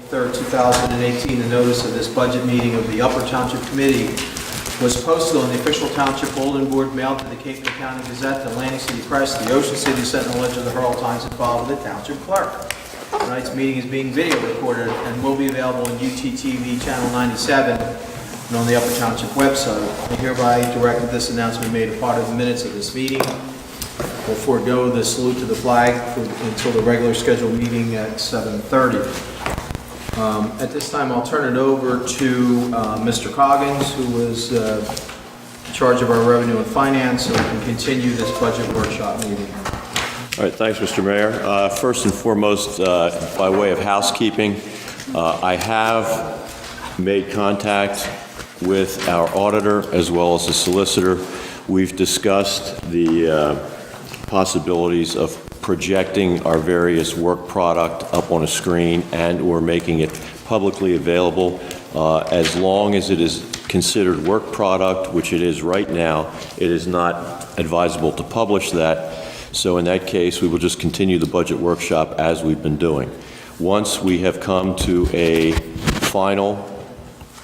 3rd, 2018, the notice of this budget meeting of the Upper Township Committee was posted on the official Township Bulletin Board, mailed to the Cape May County Gazette, the Atlantic City Press, the Ocean City Sentinel, Ledger, the Herald Times, and filed with the Township Clerk. Tonight's meeting is being video recorded and will be available on UTTV Channel 97 and on the Upper Township website. I hereby direct that this announcement be made a part of the minutes of this meeting. We'll forego the salute to the flag until the regular scheduled meeting at 7:30. At this time, I'll turn it over to Mr. Coggins, who is in charge of our revenue and finance, so we can continue this budget workshop meeting. All right, thanks, Mr. Mayor. First and foremost, by way of housekeeping, I have made contact with our auditor as well as the solicitor. We've discussed the possibilities of projecting our various work product up on a screen and or making it publicly available. As long as it is considered work product, which it is right now, it is not advisable to publish that. So in that case, we will just continue the budget workshop as we've been doing. Once we have come to a final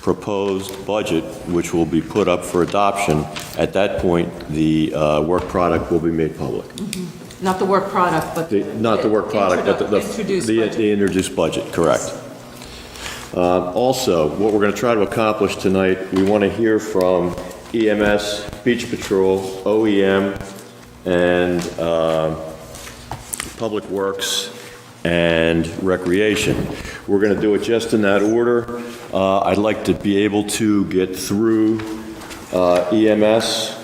proposed budget, which will be put up for adoption, at that point, the work product will be made public. Mm-hmm. Not the work product, but Not the work product, but the introduced budget, correct. Also, what we're going to try to accomplish tonight, we want to hear from EMS, Beach Patrol, OEM, and Public Works and Recreation. We're going to do it just in that order. I'd like to be able to get through EMS,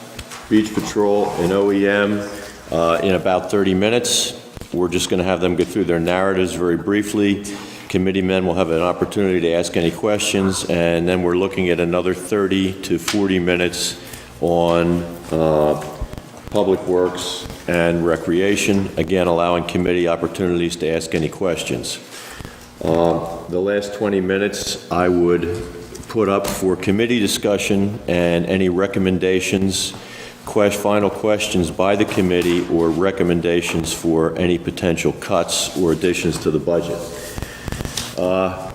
Beach Patrol, and OEM in about 30 minutes. We're just going to have them get through their narratives very briefly. Committee men will have an opportunity to ask any questions, and then we're looking at another 30 to 40 minutes on Public Works and Recreation, again allowing committee opportunities to ask any questions. The last 20 minutes I would put up for committee discussion and any recommendations, final questions by the committee, or recommendations for any potential cuts or additions to the budget.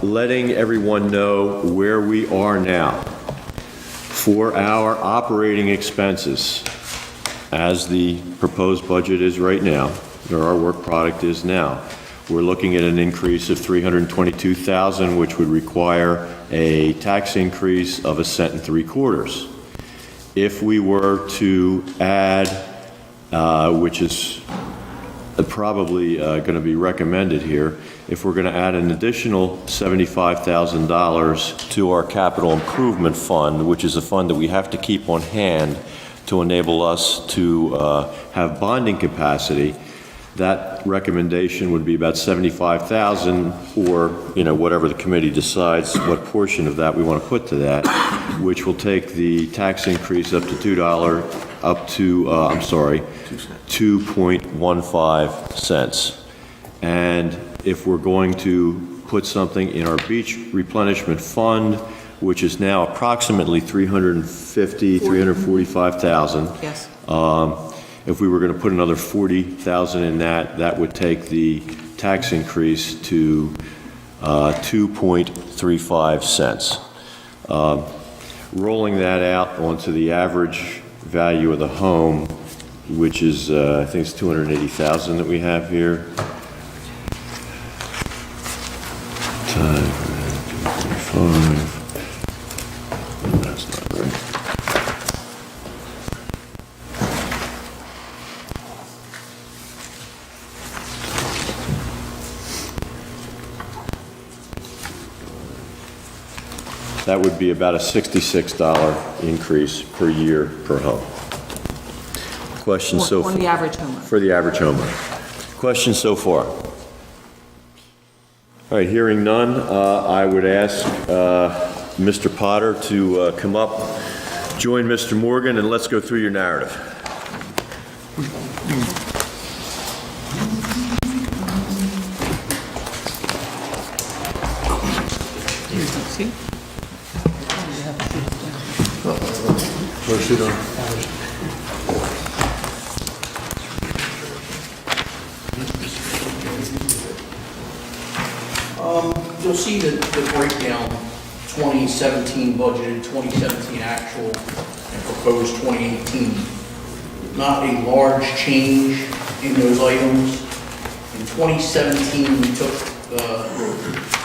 Letting everyone know where we are now for our operating expenses as the proposed budget is right now, or our work product is now. We're looking at an increase of $322,000, which would require a tax increase of 1 3/4 cents. If we were to add, which is probably going to be recommended here, if we're going to add an additional $75,000 to our capital improvement fund, which is a fund that we have to keep on hand to enable us to have bonding capacity, that recommendation would be about $75,000, or whatever the committee decides what portion of that we want to put to that, which will take the tax increase up to $2.15 cents. And if we're going to put something in our beach replenishment fund, which is now approximately $345,000. Yes. If we were going to put another $40,000 in that, that would take the tax increase to 2.35 cents. Rolling that out onto the average value of the home, which is I think it's $280,000 that we have here. Times 2.35. That's not right. That would be about a $66 increase per year per home. Questions so far? On the average homeowner. For the average homeowner. Questions so far? All right, hearing none, I would ask Mr. Potter to come up, join Mr. Morgan, and let's go through your narrative. See? You'll see the breakdown, 2017 budgeted, 2017 actual, and proposed 2018. Not a large change in those items. In 2017, we took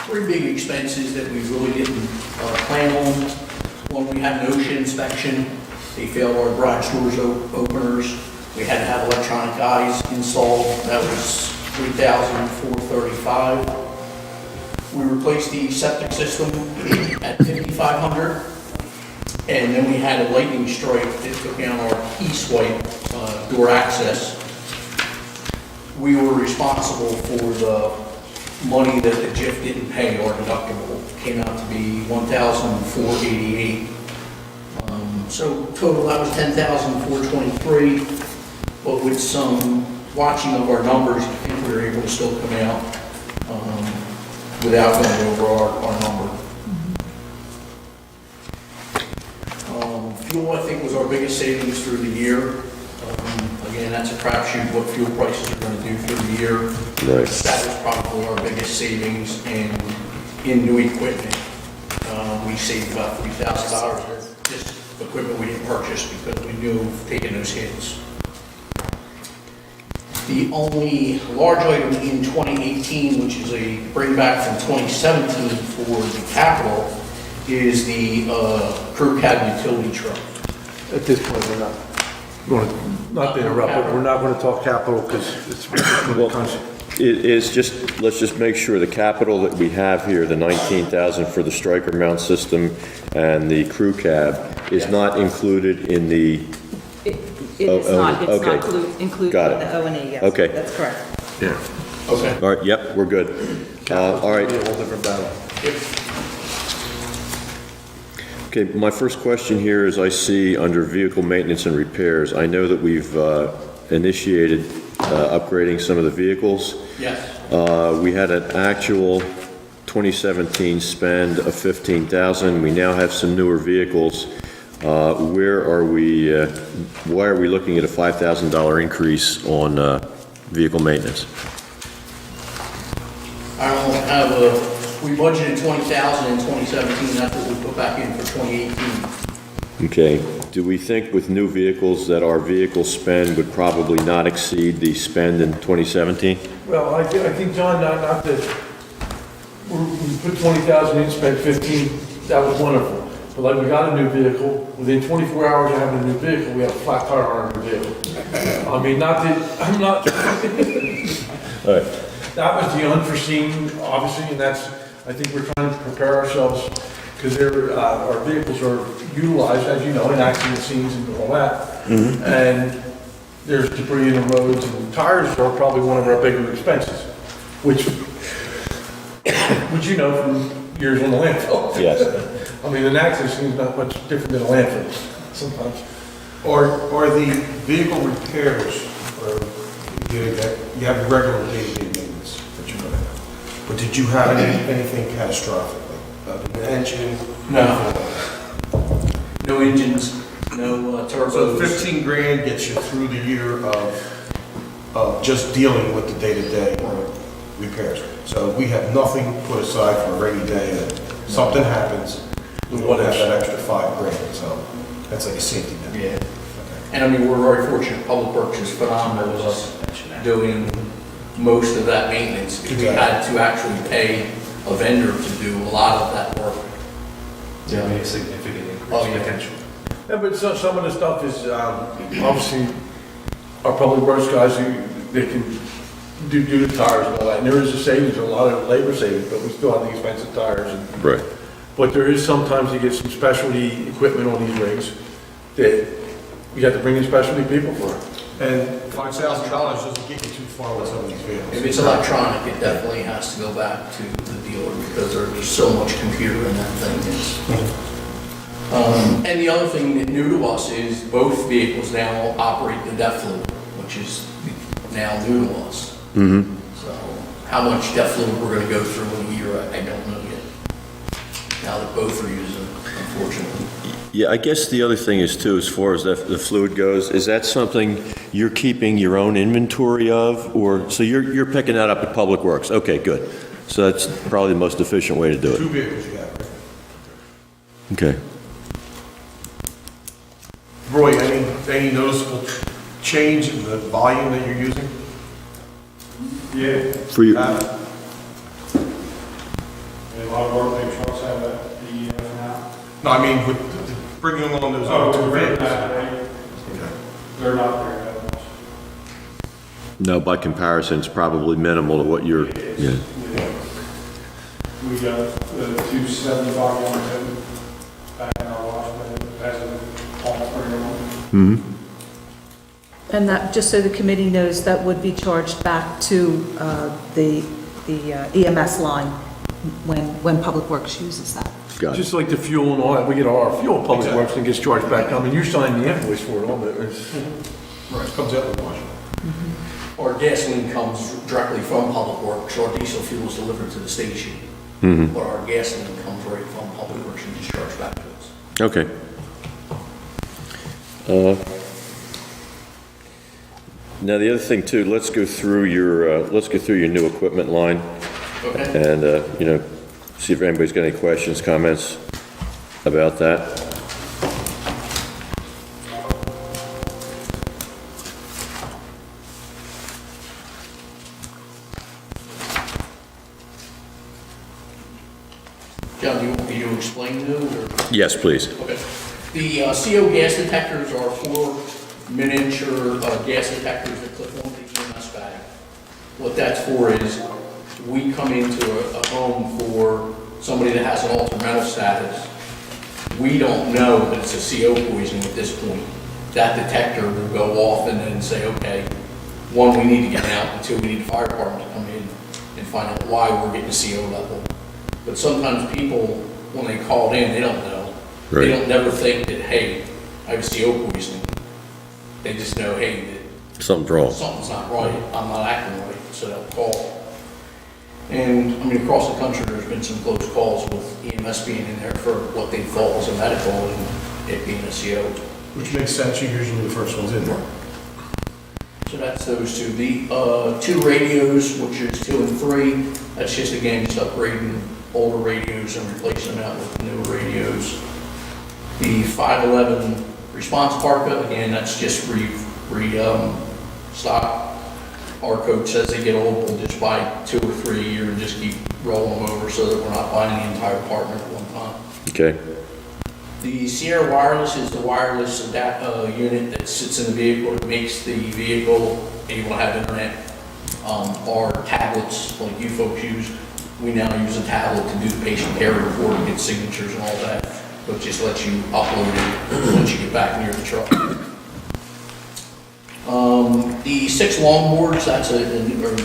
three big expenses that we really didn't plan on. One, we had an OSHA inspection. They failed our garage doors openers. We had to have electronic eyes installed. That was $3,435. We replaced the septic system at $5,500. And then we had a lightning strike that took down our E-swipe door access. We were responsible for the money that the JIF didn't pay, our deductible. Came out to be $1,488. So total, that was $10,423. But with some watching of our numbers, I think we were able to still come out without going over our number. Fuel, I think, was our biggest savings through the year. Again, that's a crapshoot what fuel prices are going to do through the year. Right. That was probably our biggest savings, and in new equipment, we saved about $3,000. Just equipment we didn't purchase because we knew taking those hits. The only large item in 2018, which is a bring back from 2017 for the capital, is the crew cab utility truck. At this point, we're not, not to interrupt, but we're not going to talk capital because it's It is just, let's just make sure the capital that we have here, the 19,000 for the striker mount system and the crew cab, is not included in the, It is not, it's okay. not included Got in it. the O and E, yes. Okay. That's correct. Yeah. Okay. all right, yep, we're good. All right. Be a whole different battle. Okay, my first question here is I see under vehicle maintenance and repairs, I know that we've initiated upgrading some of the vehicles. Yes. We had an actual 2017 spend of $15,000. We now have some newer vehicles. Where are we, why are we looking at a $5,000 increase on vehicle maintenance? I don't have a, we budgeted 20,000 in 2017, that's what we put back in for 2018. Okay, do we think with new vehicles that our vehicle spend would probably not exceed the spend in 2017? Well, I think, John, not that, we put 20,000 in, spent 15, that was wonderful. But like, we got a new vehicle, within 24 hours of having a new vehicle, we had a flat tire on our new vehicle. I mean, not that, I'm not, All right. that was the unforeseen, obviously, and that's, I think we're trying to prepare ourselves, because our vehicles are utilized, as you know, in accident scenes and all that. And there's debris in the roads, and tires are probably one of our bigger expenses, which you know from years on the landfill. Yes. I mean, an accident scene is not much different than a landfill sometimes. Or the vehicle repairs, or you have regular day-to-day maintenance that you're gonna have. But did you have anything catastrophic, like the engine? No. No engines, no So turbos. 15 grand gets you through the year of just dealing with the day-to-day repairs. So we have nothing put aside for a rainy day, and something happens, we want to have that extra 5 grand, so that's like a safety net. Yeah. And I mean, we're very fortunate, Public Works is phenomenal with us doing most of that maintenance. We had to actually pay a vendor to do a lot of that work. Yeah, I mean, a significant increase Oh, yeah. potential. Yeah, but some of the stuff is, obviously, our public works guys, they can do the tires and all that. And there is a savings, a lot of labor savings, but we still have the expensive tires. Right. But there is sometimes you get some specialty equipment on these rigs that you have to bring in specialty people for. And $5,000 doesn't get you too far with some of these vehicles. If it's electronic, it definitely has to go back to the dealer because there's so much computer in that thing. And the other thing that new to us is both vehicles now operate the depth loop, which is now new to us. So how much depth loop we're going to go through in a year, I don't know yet. Now that both are using, unfortunately. Yeah, I guess the other thing is too, as far as the fluid goes, is that something you're keeping your own inventory of? Or, so you're picking that up at Public Works? Okay, good. So that's probably the most efficient way to do Two it. vehicles you have, right? Okay. Roy, any noticeable change in the volume that you're using? Yeah, For you, a lot of our big trucks have that, the now. No, I mean, with bringing along those other two vehicles. They're not there that much. no, by comparison, it's probably minimal to what you're, yeah. We got the 275 ones back in our wash, but it hasn't all three of them. And that, just so the committee knows, that would be charged back to the EMS line when Public Works uses that. Got it. Just like the fuel and all that, we get our fuel in Public Exactly. Works and gets charged back. I mean, you sign the invoice for it, all that. Right, comes out of the wash. Our gasoline comes directly from Public Works, our diesel fuel is delivered to the station. But our gasoline comes right from Public Works and discharged back to us. Okay. Now, the other thing too, let's go through your new equipment line Okay? and, see if anybody's got any questions, comments about that. John, do you want me to explain those, or? Yes, please. Okay. The CO gas detectors are 4 miniature gas detectors that clip onto the EMS bag. What that's for is, we come into a home for somebody that has an altered mental status. We don't know that it's a CO poisoning at this point. That detector will go off and then say, okay, 1, we need to get out, and 2, we need the fire department to come in and find out why we're getting a CO level. But sometimes people, when they call in, they don't know. Right. They don't never think that, hey, I have CO poisoning. They just know, hey, that Something's wrong. something's not right, I'm not acting right, so they'll call. And, I mean, across the country, there's been some close calls with EMS being in there for what they thought was a medical and it being a CO. Which makes sense, you're usually the first ones in there. So that's those two. The 2 radios, which is 2 and 3, that's just, again, just upgrading older radios and replacing them out with newer radios. The 511 response parka, again, that's just stock. Our code says they get old, we'll just buy 2 or 3 a year and just keep rolling them over so that we're not buying the entire apartment at one time. Okay. The Sierra Wireless is the wireless unit that sits in the vehicle. It makes the vehicle able to have internet. Our tablets, like you folks use, we now use a tablet to do the patient care report and get signatures and all that, but just lets you upload it once you get back near the truck. The 6 longboards, that's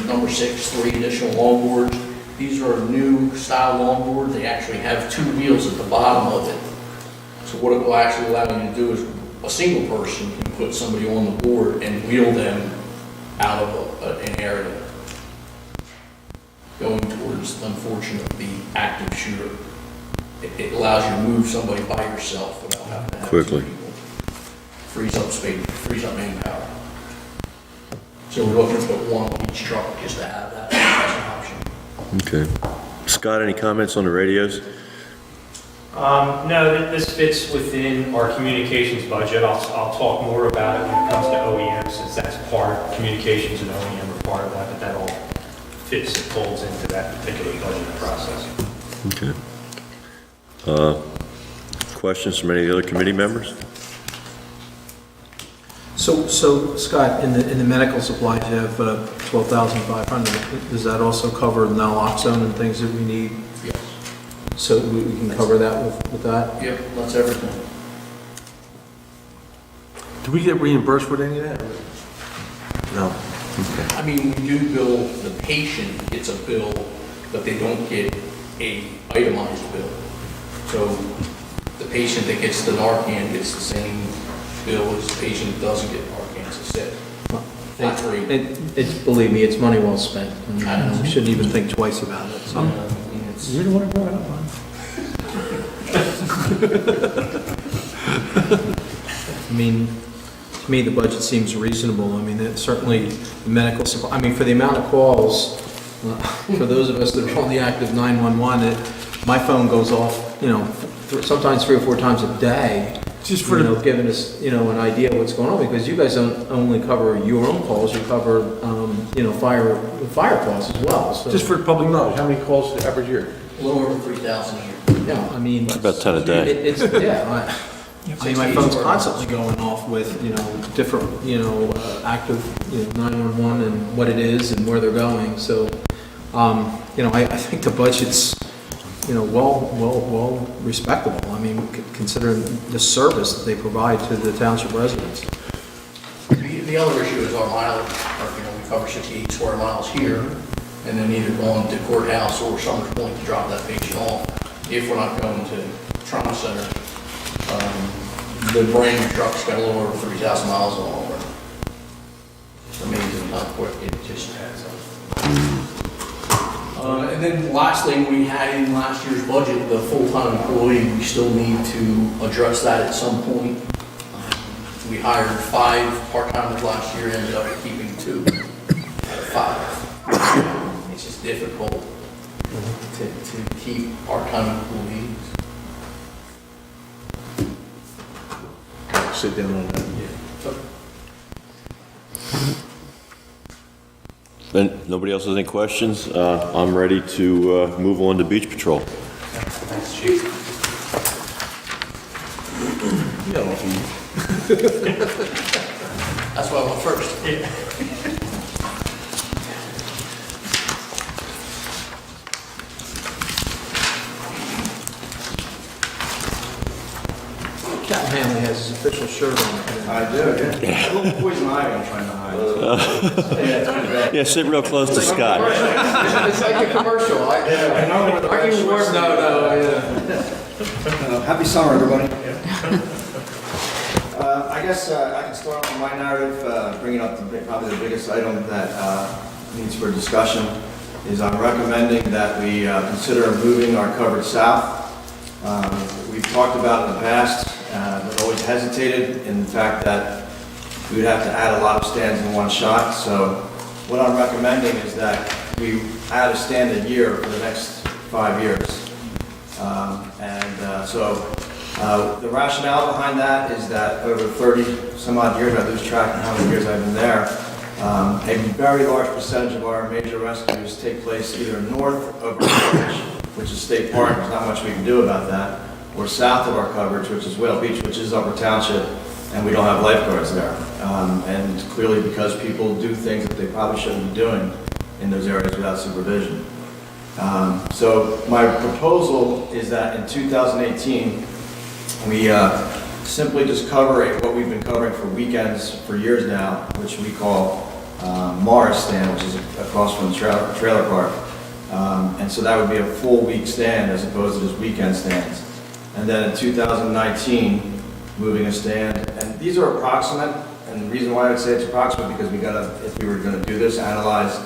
number 6, 3 additional longboards. These are a new style longboard. They actually have 2 wheels at the bottom of it. So what it will actually allow you to do is a single person can put somebody on the board and wheel them out of an area, going towards, unfortunately, the active shooter. It allows you to move somebody by yourself without having to have 2 Quickly. people. Frees up space, frees up manpower. So we're looking to put 1 on each truck just to have that as an option. Okay. Scott, any comments on the radios? No, this fits within our communications budget. I'll talk more about it when it comes to OEM, since that's part, communications and OEM are part of that, but that all fits and folds into that particular budget process. Okay. Questions from any of the other committee members? So Scott, in the medical supplies, you have 12,500. Does that also cover naloxone and things that we need? Yes. So we can cover that with that? Yep, that's everything. Do we get reimbursed with any of that? No. I mean, we do bill, the patient gets a bill, but they don't get a itemized bill. So the patient that gets the Narcan gets the same bill as the patient that doesn't get Narcan, it's a set. Flat rate. Believe me, it's money well spent. I know. You shouldn't even think twice about it. So. I mean, it's- You're the one who brought it up, man. I mean, to me, the budget seems reasonable. I mean, it's certainly the medical supply, I mean, for the amount of calls For those of us that are on the active 911, my phone goes off, sometimes 3 or 4 times a day. Just for Giving us, an idea of what's going on, because you guys don't only cover your own calls, you cover, fire calls as well, so. just for public knowledge, how many calls the average year? A little over 3,000 a year. Yeah, I mean. It's about 10 a day. I mean, my phone's constantly going off with, different, active, 911 and what it is and where they're going, so, I think the budget's, well respectable. I mean, considering the service that they provide to the township residents. The other issue is our mileage, we cover 68 square miles here, and then either going to courthouse or Summers Point to drop that patient off, if we're not going to trauma center. The brand new truck's got a little over 3,000 miles on it. It's amazing how quick it just adds up. And then lastly, we had in last year's budget, the full-time employee, we still need to address that at some point. We hired 5 part-timers last year, ended up keeping 2 out of 5. It's just difficult to keep part-time employees. Sit down on that. And nobody else has any questions? I'm ready to move on to beach patrol. Thanks, Chief. That's why I went first. Captain Hanley has his official shirt on. I do, yeah. A little poison ivy I'm trying to hide. Yeah, it's pretty bad. Yeah, sit real close to Scott. It's like a commercial. I know where the red shorts- Happy summer, everybody. I guess I can start with my narrative, bringing up probably the biggest item that needs for discussion is I'm recommending that we consider moving our coverage south. We've talked about in the past, but always hesitated in the fact that we would have to add a lot of stands in one shot. So what I'm recommending is that we add a stand a year for the next 5 years. The rationale behind that is that over 30 some odd years, I lose track of how many years I've been there, a very large percentage of our major rescues take place either north of our coverage, which is state park, there's not much we can do about that, or south of our coverage, which is Whale Beach, which is Upper Township, and we don't have lifeguards there. And clearly because people do things that they probably shouldn't be doing in those areas without supervision. So my proposal is that in 2018, we simply just cover what we've been covering for weekends for years now, which we call Morris Stand, which is across from the trailer park. And so that would be a full week stand as opposed to just weekend stands. And then in 2019, moving a stand, and these are approximate, and the reason why I would say it's approximate because we gotta, if we were gonna do this, analyze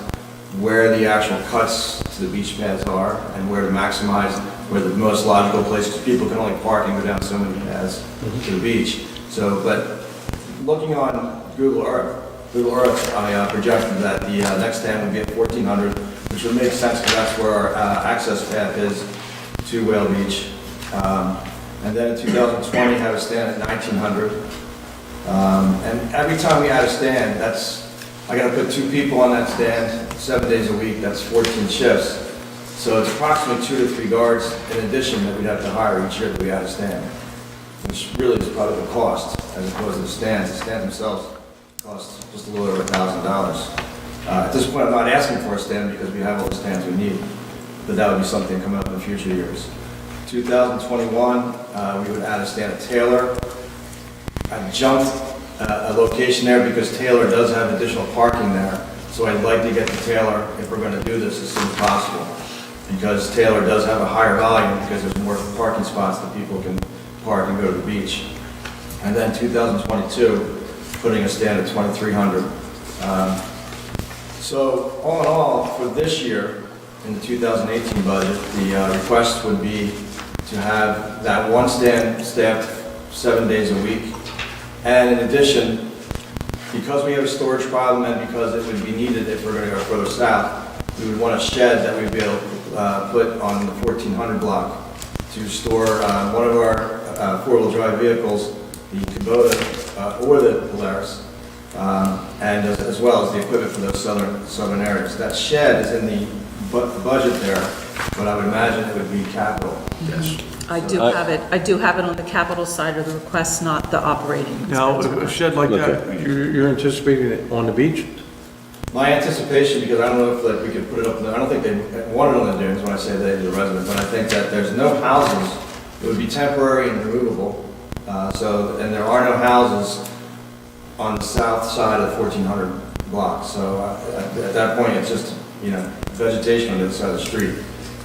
where the actual cuts to the beach paths are and where to maximize, where the most logical place, because people can only park and go down so many paths to the beach. So, but looking on Google Earth, I projected that the next stand would be at 1,400, which would make sense because that's where our access path is to Whale Beach. And then in 2020, have a stand at 1,900. And every time we add a stand, I gotta put 2 people on that stand, 7 days a week, that's 14 shifts. So it's approximately 2 to 3 guards in addition that we'd have to hire each year that we add a stand, which really is part of the cost as opposed to the stands. The stands themselves cost just a little over $1,000. At this point, I'm not asking for a stand because we have all the stands we need, but that would be something coming up in future years. 2021, we would add a stand at Taylor. I jumped a location there because Taylor does have additional parking there, so I'd like to get to Taylor if we're going to do this as soon as possible, because Taylor does have a higher volume because there's more parking spots that people can park and go to the beach. And then 2022, putting a stand at 2,300. So all in all, for this year, in the 2018 budget, the request would be to have that one stand staffed 7 days a week. And in addition, because we have a storage problem and because it would be needed if we're going to go further south, we would want a shed that we'd be able to put on the 1400 block to store one of our four-wheel drive vehicles, the Kubota or the Polaris, and as well as the equipment for those southern areas. That shed is in the budget there, but I would imagine it would be capital. Yes. I do have it on the capital side of the request, not the operating. Now, expense. a shed like that, Okay. you're anticipating it on the beach? My anticipation, because I don't know if like we could put it up, I don't think they want it on the dunes when I say they, the residents, but I think that there's no houses, it would be temporary and removable. And there are no houses on the south side of the 1400 block. So at that point, it's just, vegetation on the other side of the street.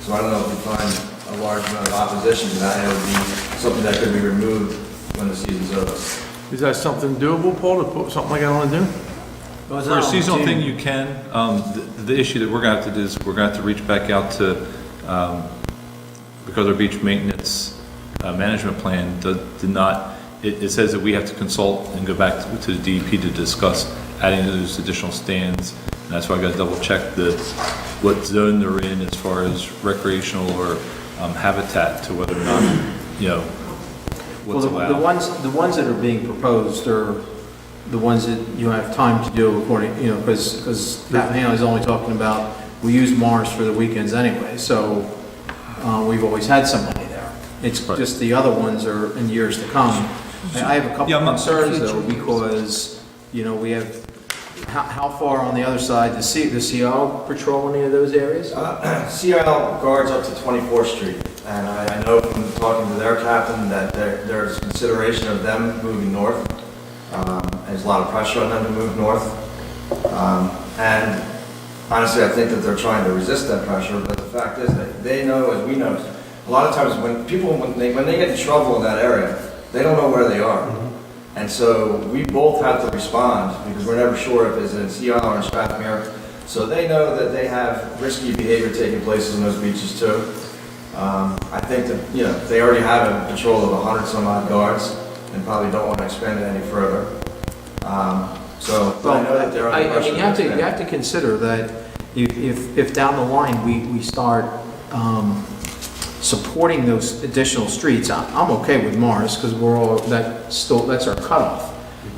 So I don't know if we find a large amount of opposition to that, it would be something that could be removed when the season's over. Is that something doable, Paul, to put something like that on the dune? Well, it's For a not on the seasonal team. thing, you can. The issue that we're going to have to do is we're going to have to reach back out to, because our beach maintenance management plan did not, it says that we have to consult and go back to the DEP to discuss adding those additional stands. And that's why I got to double check what zone they're in as far as recreational or habitat to whether or not, what's Well, allowed. the ones that are being proposed are the ones that you have time to do according, because Pat Hanley's only talking about, we use Mars for the weekends anyway, so we've always had somebody there. It's Right. just the other ones are in years to come. I have a couple Yeah, of I'm not- concerns though, because, we have, how far on the other side, does the CO patrol any of those areas? CL guards up to 24th Street, and I know from talking to their captain that there's consideration of them moving north. There's a lot of pressure on them to move north. And honestly, I think that they're trying to resist that pressure, but the fact is that they know, as we know, a lot of times when they get in trouble in that area, they don't know where they are. And so we both have to respond because we're never sure if it's in CL or in Strathmere. So they know that they have risky behavior taking place in those beaches too. I think that, they already have a patrol of 100 some odd guards and probably don't want to expand it any further. But I know that they're under pressure. You have to consider that if down the line we start supporting those additional streets, I'm okay with Mars, because that's our cutoff.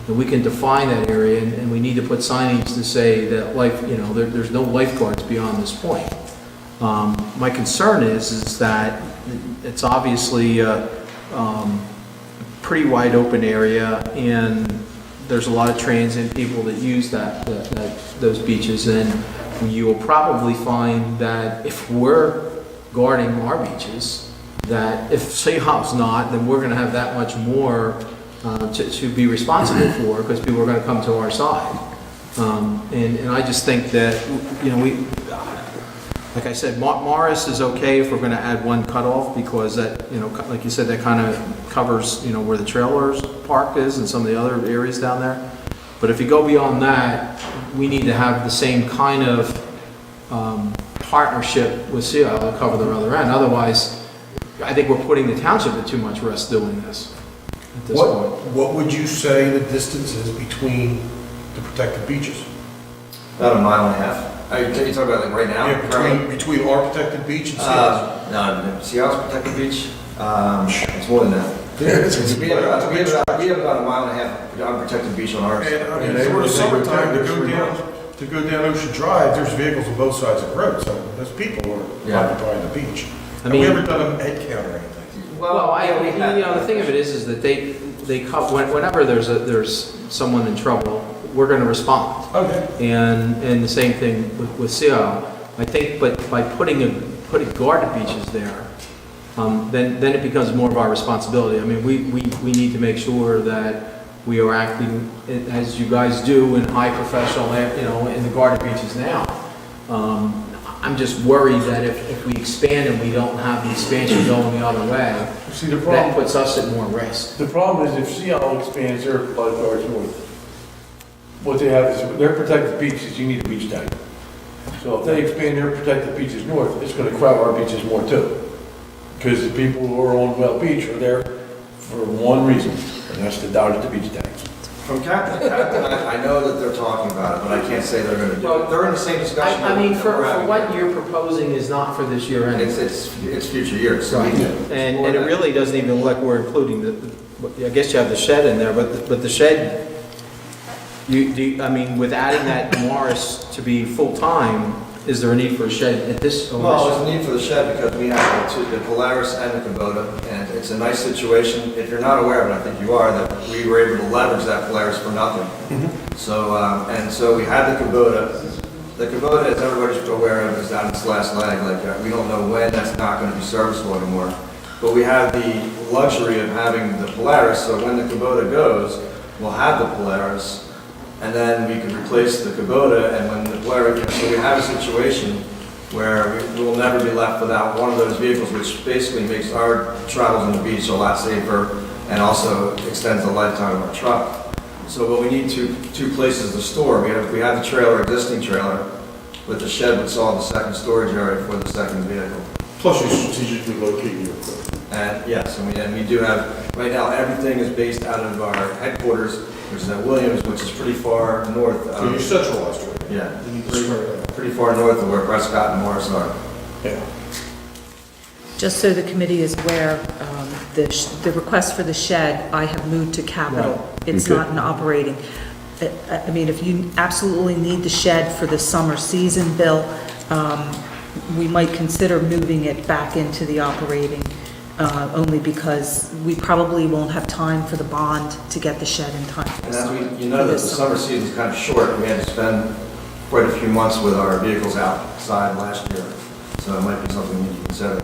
And we can define that area, and we need to put signage to say that there's no lifeguards beyond this point. My concern is that it's obviously a pretty wide open area, and there's a lot of transient people that use those beaches, and you will probably find that if we're guarding our beaches, that if Seahawks not, then we're going to have that much more to be responsible for, because people are going to come to our side. And I just think that, like I said, Morris is okay if we're going to add one cutoff, because that, like you said, that kind of covers, where the trailers park is and some of the other areas down there. But if you go beyond that, we need to have the same kind of partnership with CIO to cover the other end. Otherwise, I think we're putting the township at too much risk doing this at this point. What would you say the distance is between the protected beaches? About a mile and a half. Are you talking about like right now? Yeah, between our protected beach and Seattle's. No, Seattle's protected beach, it's more than that. We have about a mile and a half unprotected beach on ours. And I mean, for the summertime, to go down Ocean Drive, there's vehicles on both sides of the road, so there's people who are occupying the beach. Have we ever done a head count or anything? Well, the thing of it is that they whenever there's someone in trouble, we're going to respond. Okay. And the same thing with CIO. I think, but by putting guarded beaches there, then it becomes more of our responsibility. I mean, we need to make sure that we are acting as you guys do in high professional, in the guarded beaches now. I'm just worried that if we expand and we don't have the expansion going the other way, See, the that problem, puts us at more risk. the problem is if CL expands their lifeguards north, what they have is, their protected beaches, you need a beach tank. So if they expand their protected beaches north, it's gonna crowd our beaches more too. Because the people who are on Well Beach are there for one reason, and that's to down at the beach tanks. From Captain to Captain, I know that they're talking about it, but I can't say they're gonna do it. They're in the same discussion. I mean, that for we're having. what you're proposing is not for this year anyway. It's future years. So Right. And it really doesn't even look like we're including I guess you have the shed in there, but the shed, I mean, with adding that Morris to be full-time, is there a need for a shed at this? Well, there's a need for the shed because we have the Polaris and the Kubota, and it's a nice situation. If you're not aware of it, I think you are, that we were able to leverage that Polaris for nothing. So, and so we had the Kubota. The Kubota, as everybody's aware of, is on its last leg. Like, we don't know when that's not going to be serviceable anymore. But we have the luxury of having the Polaris, so when the Kubota goes, we'll have the Polaris, and then we can replace the Kubota, and when the Polaris, so we have a situation where we will never be left without one of those vehicles, which basically makes our travels on the beach a lot safer and also extends the lifetime of our truck. So, but we need two places to store. We have the trailer, existing trailer, but the shed would solve the second storage area for the second vehicle. Plus you strategically locate your equipment. And yes, and we do have, right now, everything is based out of our headquarters, which is at Williams, which is pretty far north So you're of, centralized, right? yeah, You need to spread it out. pretty far north of where Prescott and Morris are. Yeah. Just so the committee is aware, the request for the shed, I have moved to capital. It's Okay. not an operating. I mean, if you absolutely need the shed for the summer season, Bill, we might consider moving it back into the operating, only because we probably won't have time for the bond to get the shed in time. And as you know, that the summer season's kind of short. We had to spend quite a few months with our vehicles outside last year. So it might be something we need to consider.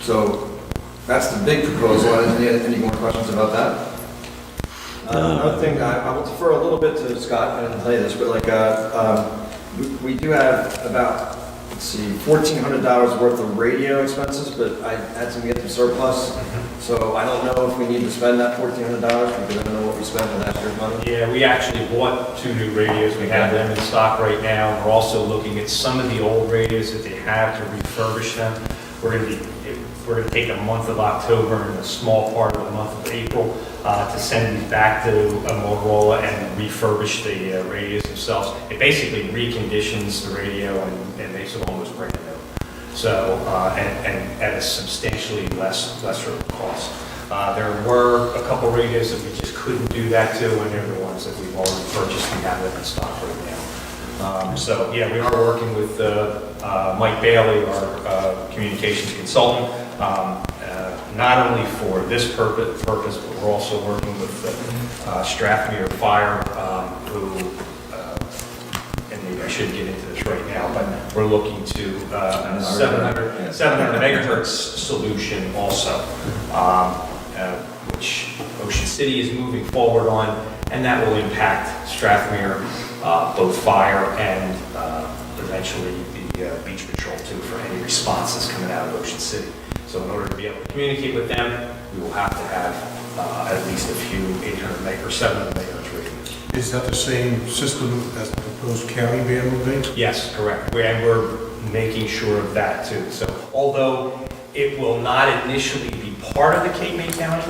So that's the big proposal. Any more questions about that? Another thing, I will defer a little bit to Scott, I didn't tell you this, but like, we do have about, let's see, $1,400 worth of radio expenses, but I had to get some surplus. So I don't know if we need to spend that $1,400 because I don't know what we spent last year's money. Yeah, we actually bought 2 new radios. We have them in stock right now. We're also looking at some of the old radios that they have to refurbish them. We're going to take a month of October and a small part of the month of April to send these back to Motorola and refurbish the radios themselves. It basically reconditions the radio and makes it almost brand new. So, and at a substantially lesser cost. There were a couple radios that we just couldn't do that to, and they're the ones that we've already purchased. We have them in stock right now. So, yeah, we are working with Mike Bailey, our communications consultant, not only for this purpose, but we're also working with Strathmere Fire, who, and maybe I shouldn't get into this right now, but we're looking to 700 megahertz solution also, which Ocean City is moving forward on, and that will impact Strathmere, both fire and eventually the beach patrol too, for any responses coming out of Ocean City. So in order to be able to communicate with them, we will have to have at least a few 800 meg or 700 megahertz radios. Is that the same system as the proposed county van will be? Yes, correct. And we're making sure of that too. So although it will not initially be part of the Cape May County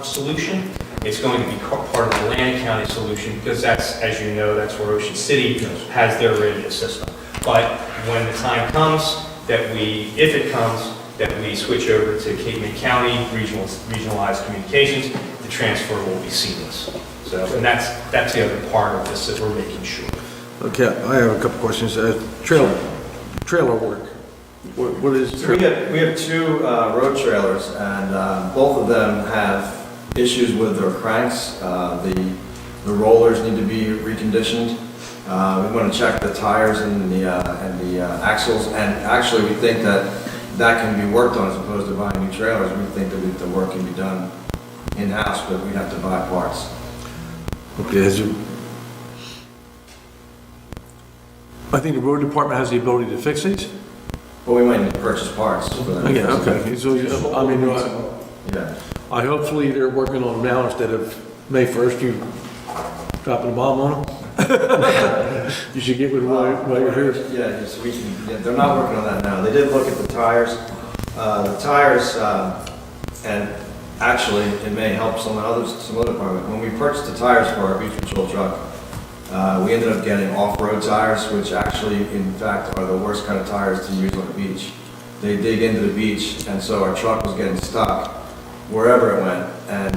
solution, it's going to be part of the Atlantic County solution because that's, as you know, that's where Ocean City has their radio system. But when the time comes that if it comes, that we switch over to Cape May County regionalized communications, the transfer will be seamless. So, and that's the other part of this that we're making sure. Okay, I have a couple questions. Trailer work. What is? So we have 2 road trailers, and both of them have issues with their cranks. The rollers need to be reconditioned. We want to check the tires and the axles, and actually we think that can be worked on as opposed to buying new trailers. We think that the work can be done in-house, but we'd have to buy parts. Okay, I think the road department has the ability to fix these? But we might need to purchase parts for that. Yeah, okay. So, I mean, Yeah. hopefully they're working on them now instead of May 1st, you dropping a bomb on them. You should get with it while you're here. Yeah, so they're not working on that now. They did look at the tires. And Actually, it may help some other department. When we purchased the tires for our beach patrol truck, we ended up getting off-road tires, which actually, in fact, are the worst kind of tires to use on the beach. They dig into the beach, and so our truck was getting stuck wherever it went, and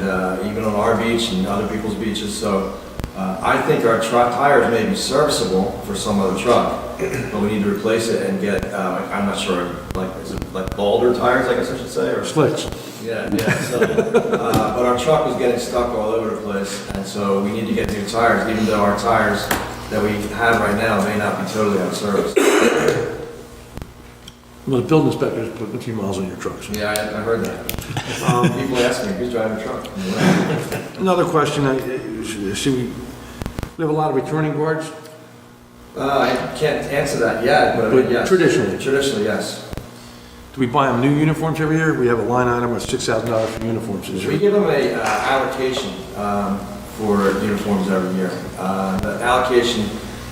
even on our beach and other people's beaches. So I think our truck tires may be serviceable for some other truck, but we need to replace it and get, I'm not sure, like, is it like boulder tires, I guess I should say, or? Slicks. Yeah, so, but our truck was getting stuck all over the place, and so we need to get new tires, even though our tires that we have right now may not be totally out of service. Well, the building inspector's putting a few miles on your trucks. Yeah, I heard that. People ask me, who's driving the truck? Another question, should we have a lot of returning guards? I can't answer that yet, but yes. Traditionally? Traditionally, yes. Do we buy them new uniforms every year? We have a line item of $6,000 for uniforms this We year. give them a allocation for uniforms every year. The allocation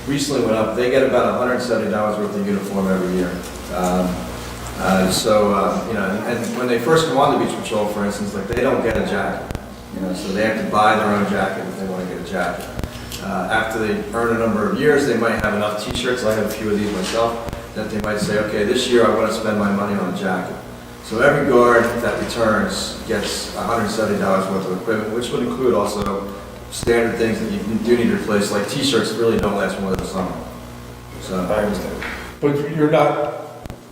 recently went up. They get about $170 worth of uniform every year. You know, and when they first come on the beach patrol, for instance, like they don't get a jacket. You know, so they have to buy their own jacket if they want to get a jacket. After they earn a number of years, they might have enough T-shirts. I have a few of these myself. That they might say, okay, this year I want to spend my money on a jacket. So every guard that returns gets $170 worth of equipment, which would include also standard things that you do need to replace, like T-shirts really don't last more than the summer. So I understand. But you're not,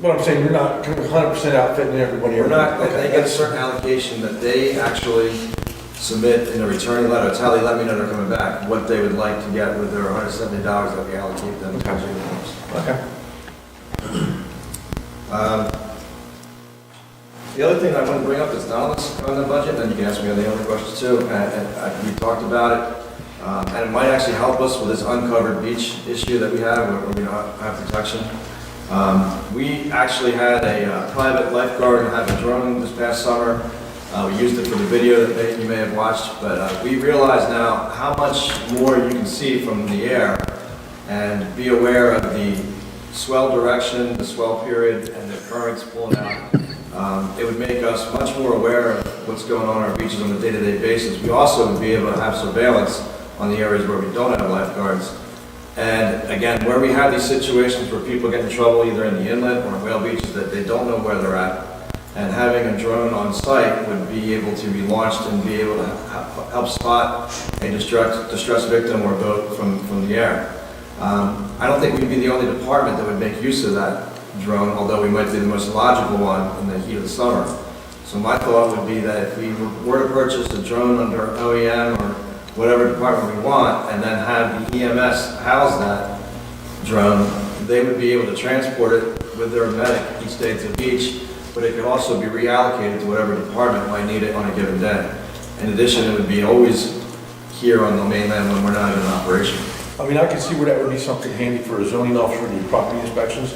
what I'm saying, you're not 100% outfitting everybody. We're not, Okay. they get a certain allocation that they actually submit in a returning letter. It's how they let me know they're coming back, what they would like to get with their $170 that we allocate them to uniforms. Okay. The other thing I want to bring up is not on the budget, and you can ask me any other questions too, we talked about it, and it might actually help us with this uncovered beach issue that we have, where we don't have protection. We actually had a private lifeguard have a drone this past summer. We used it for the video that you may have watched, but we realize now how much more you can see from the air and be aware of the swell direction, the swell period, and the currents pulling out. It would make us much more aware of what's going on our beaches on a day-to-day basis. We also would be able to have surveillance on the areas where we don't have lifeguards. And again, where we have these situations where people get in trouble either in the inlet or whale beaches that they don't know where they're at, and having a drone on site would be able to be launched and be able to help spot a distressed victim or boat from the air. I don't think we'd be the only department that would make use of that drone, although we might be the most logical one in the heat of the summer. So my thought would be that if we were to purchase a drone under OEM or whatever department we want, and then have the EMS house that drone, they would be able to transport it with their medic each day to the beach, but it could also be reallocated to whatever department might need it on a given day. In addition, it would be always here on the mainland when we're not in operation. I mean, I can see where that would be something handy for a zoning officer to do property inspections,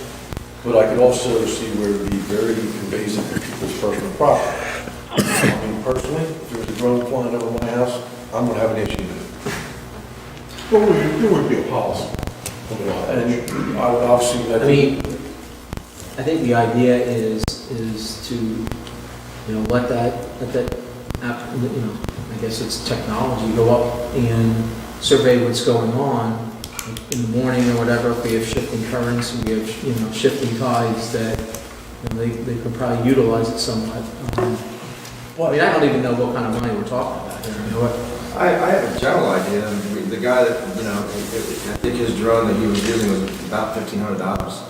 but I could also see where it would be very invasive to people's personal property. I mean, personally, if there was a drone flying over my house, I'm gonna have an issue with it. Well, there would be a policy. And I would obviously, I mean, I think the idea is to, let that, I guess it's technology, go up and survey what's going on in the morning or whatever. If we have shifting currents, we have, shifting tides, that they could probably utilize it somewhat. I mean, I don't even know what kind of money we're talking about here. I have a general idea. The guy that, I think his drone that he was using was about $1,500.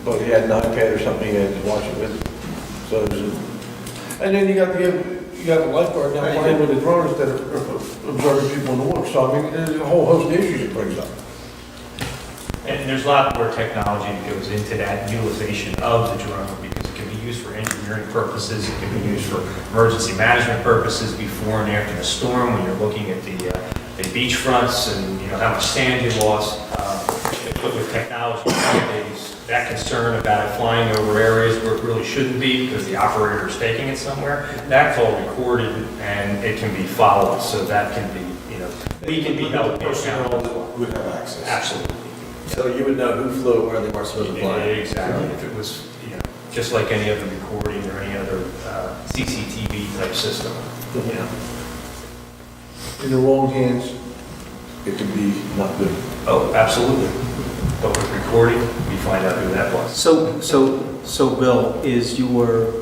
but he had an iPad or something he had to watch it with. So, and then you got the lifeguard now flying with the drones that are observing people in the water. So, I mean, there's a whole host of issues it brings up. And there's a lot more technology that goes into that utilization of the drone, because it can be used for engineering purposes, it can be used for emergency management purposes before and after the storm, when you're looking at the beach fronts and how much sand you lost. But with technology nowadays, that concern about it flying over areas where it really shouldn't be because the operator is taking it somewhere, that's all recorded and it can be followed. So that can be, we can be held accountable. Would have access. Absolutely. So you would know who flew where they weren't supposed to fly. Exactly. If it was, just like any other recording or any other CCTV type system. Yeah. In the wrong hands, it could be not good. Oh, absolutely. But with recording, we find out who that was. So Bill, is your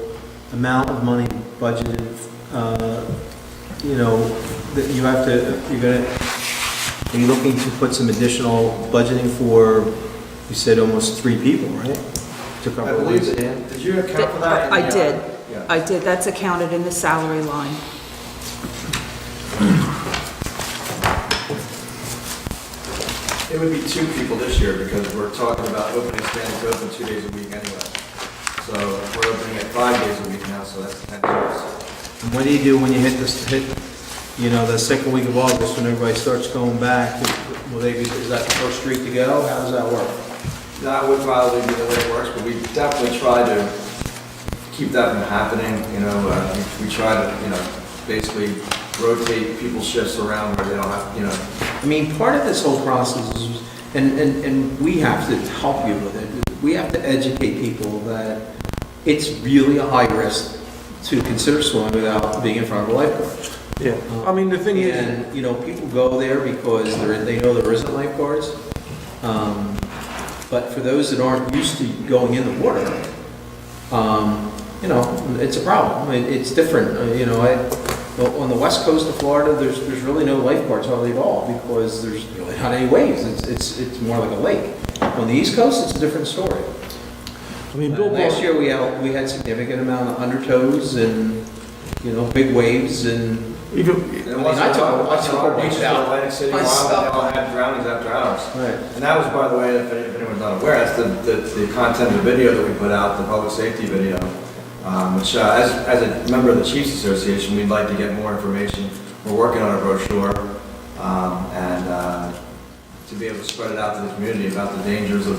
amount of money budgeted, that you have to, are you looking to put some additional budgeting for, you said almost 3 people, right? To cover I believe, wages? did you account for that? I did. Yeah. I did, that's accounted in the salary line. It would be 2 people this year because we're talking about opening stands open 2 days a week anyway. So we're opening at 5 days a week now, so that's 10 hours. And what do you do when you hit the second week of August, when everybody starts going back? Will they be, is that the first street to go? How does that work? That would probably be the way it works, but we definitely try to keep that from happening, we try to, basically rotate people's shifts around where they don't have, I mean, part of this whole process is, and we have to help you with it, we have to educate people that it's really a high risk to consider swimming without being in front of a lifeguard. Yeah, I mean, the thing is, And, people go there because they know there isn't lifeguards. But for those that aren't used to going in the water, it's a problem. It's different. On the west coast of Florida, there's really no lifeguards hardly at all because there's really not any waves. It's more like a lake. On the east coast, it's a different story. I mean, Bill Last year, we had significant amount of undertows and, big waves and, even, I took a beach week out out Atlantic City, myself. they all had drownings after hours. Right. And that was, by the way, if anyone's not aware, that's the content of the video that we put out, the public safety video, which, as a member of the Chiefs Association, we'd like to get more information. We're working on a brochure, and to be able to spread it out to the community about the dangers of,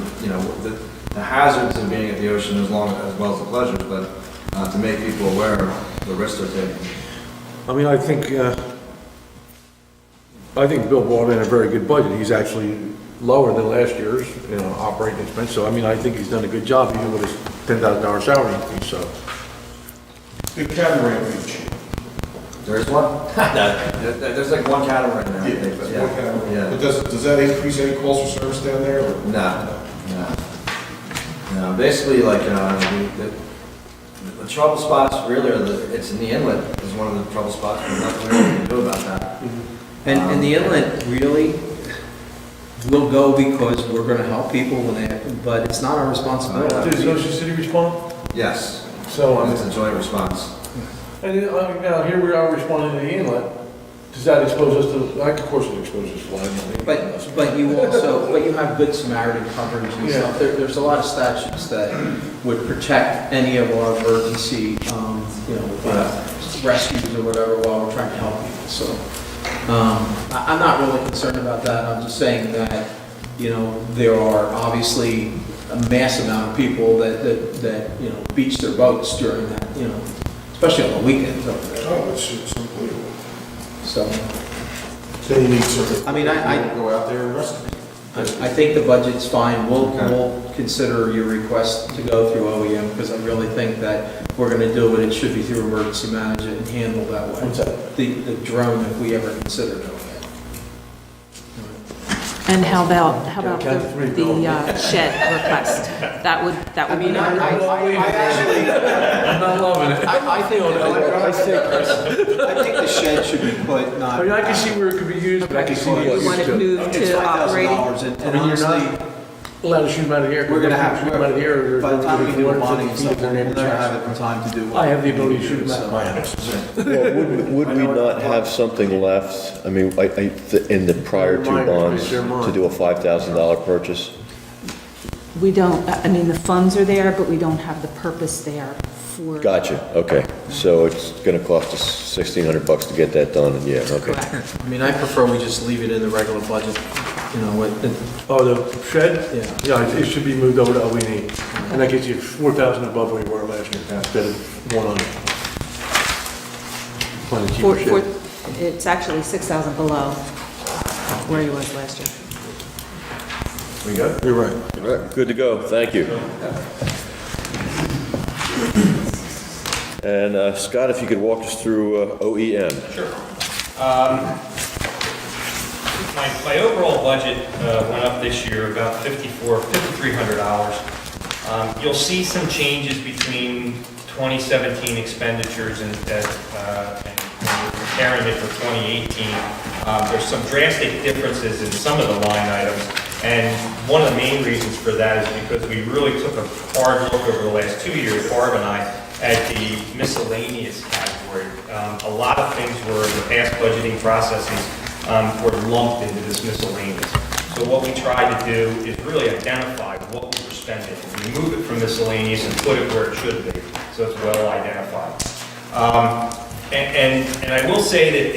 the hazards of being at the ocean as well as the pleasures, but to make people aware of the risks they're taking. I mean, I think Bill brought in a very good budget. He's actually lower than last year's, operating expense. So, I mean, I think he's done a good job even with his $10,000 salary increase, so. The catamaran beach. There is one? There's like one catamaran there, I think, but One catamaran. yeah. But does that increase any calls for service down there? or- No, basically, like, the trouble spots really it's in the inlet is one of the trouble spots, but nothing really to do about that. And the inlet really will go because we're gonna help people but it's not our responsibility. Does Ocean City respond? Yes, So, it's a joint response. and now here we are responding to the inlet. Does that expose us to, of course it exposes us to liability. But you have Good Samaritan coverage and Yeah. stuff. There's a lot of statutes that would protect any of our emergency, rescues or whatever while we're trying to help people. So, I'm not really concerned about that. I'm just saying that, there are obviously a mass amount of people that beach their boats during that, especially on the weekends over there. Oh, it's unbelievable. So, Then you need sort I mean, I go out there and rescue. I think the budget's fine. Okay. We'll consider your request to go through OEM because I really think that if we're going to do it, it should be through emergency management and handled that way. What's that? The drone, if we ever consider doing it. And how about Count to three, Bill. the shed request? That would be. I actually, I'm not loving it. I think the shed should be put not. I mean, I can see where it could be used, but I can see the You use want it to. moved It's to operating? $5,000 and I mean, you're honestly, not allowed to shoot them out of here. we're going to have, Shoot them out of here. or by the time we do the bonding and 250 feet stuff, if they're we'll near never tracks. have it in time to do. what I have the we ability need to shoot them do, out of so. my house. Well, would we not have something left, I mean, in the prior two They're mine, bonds, they're mine. to do a $5,000 purchase? We don't, I mean, the funds are there, but we don't have the purpose there for. Gotcha, okay. So it's gonna cost us $1,600 to get that done, and yeah, okay. Correct. I mean, I prefer we just leave it in the regular budget, Oh, the shed? Yeah. Yeah, it should be moved over to O&E. And that gets you 4,000 above where you were last year, instead of 100. Plenty cheaper shed. It's actually 6,000 below where he was last year. We good? You're right. All right, good to go, thank you. And Scott, if you could walk us through OEM. Sure. My overall budget went up this year about $5,300. You'll see some changes between 2017 expenditures and comparing it to 2018. There's some drastic differences in some of the line items, and one of the main reasons for that is because we really took a hard look over the last 2 years, Barb and I, at the miscellaneous category. A lot of things were in the past budgeting processes were lumped into this miscellaneous. So what we tried to do is really identify what we were spending, remove it from miscellaneous and put it where it should be, so it's well identified. And I will say that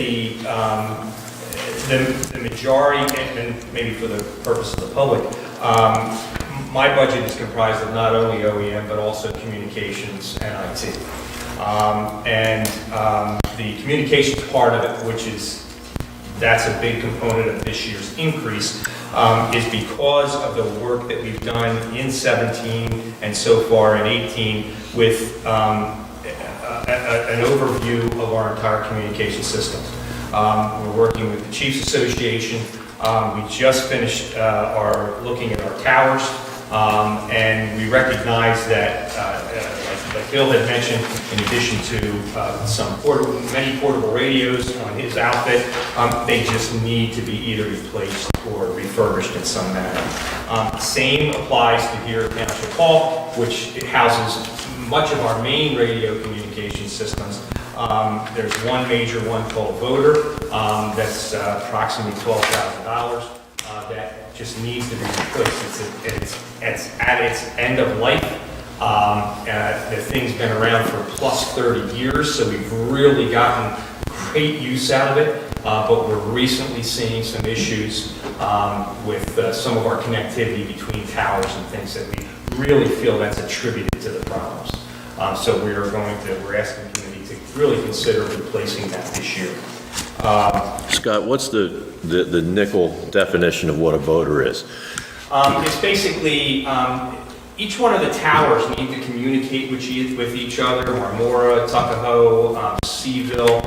the majority, and maybe for the purpose of the public, my budget is comprised of not only OEM, but also communications and IT. The communications part of it, that's a big component of this year's increase, is because of the work that we've done in 17 and so far in 18 with an overview of our entire communication systems. We're working with the Chiefs Association. We just finished looking at our towers, and we recognize that, like Bill had mentioned, in addition to many portable radios on his outfit, they just need to be either replaced or refurbished in some manner. Same applies to here at Township Hall, which houses much of our main radio communication systems. There's one major one called Voder, that's approximately $12,000, that just needs to be replaced. It's at its end of life. The thing's been around for plus 30 years, so we've really gotten great use out of it, but we're recently seeing some issues with some of our connectivity between towers and things that we really feel that's attributed to the problems. So we're asking the committee to really consider replacing that this year. Scott, what's the nickel definition of what a voter is? It's basically, each one of the towers need to communicate with each other, Marmora, Tuckahoe, Seaville,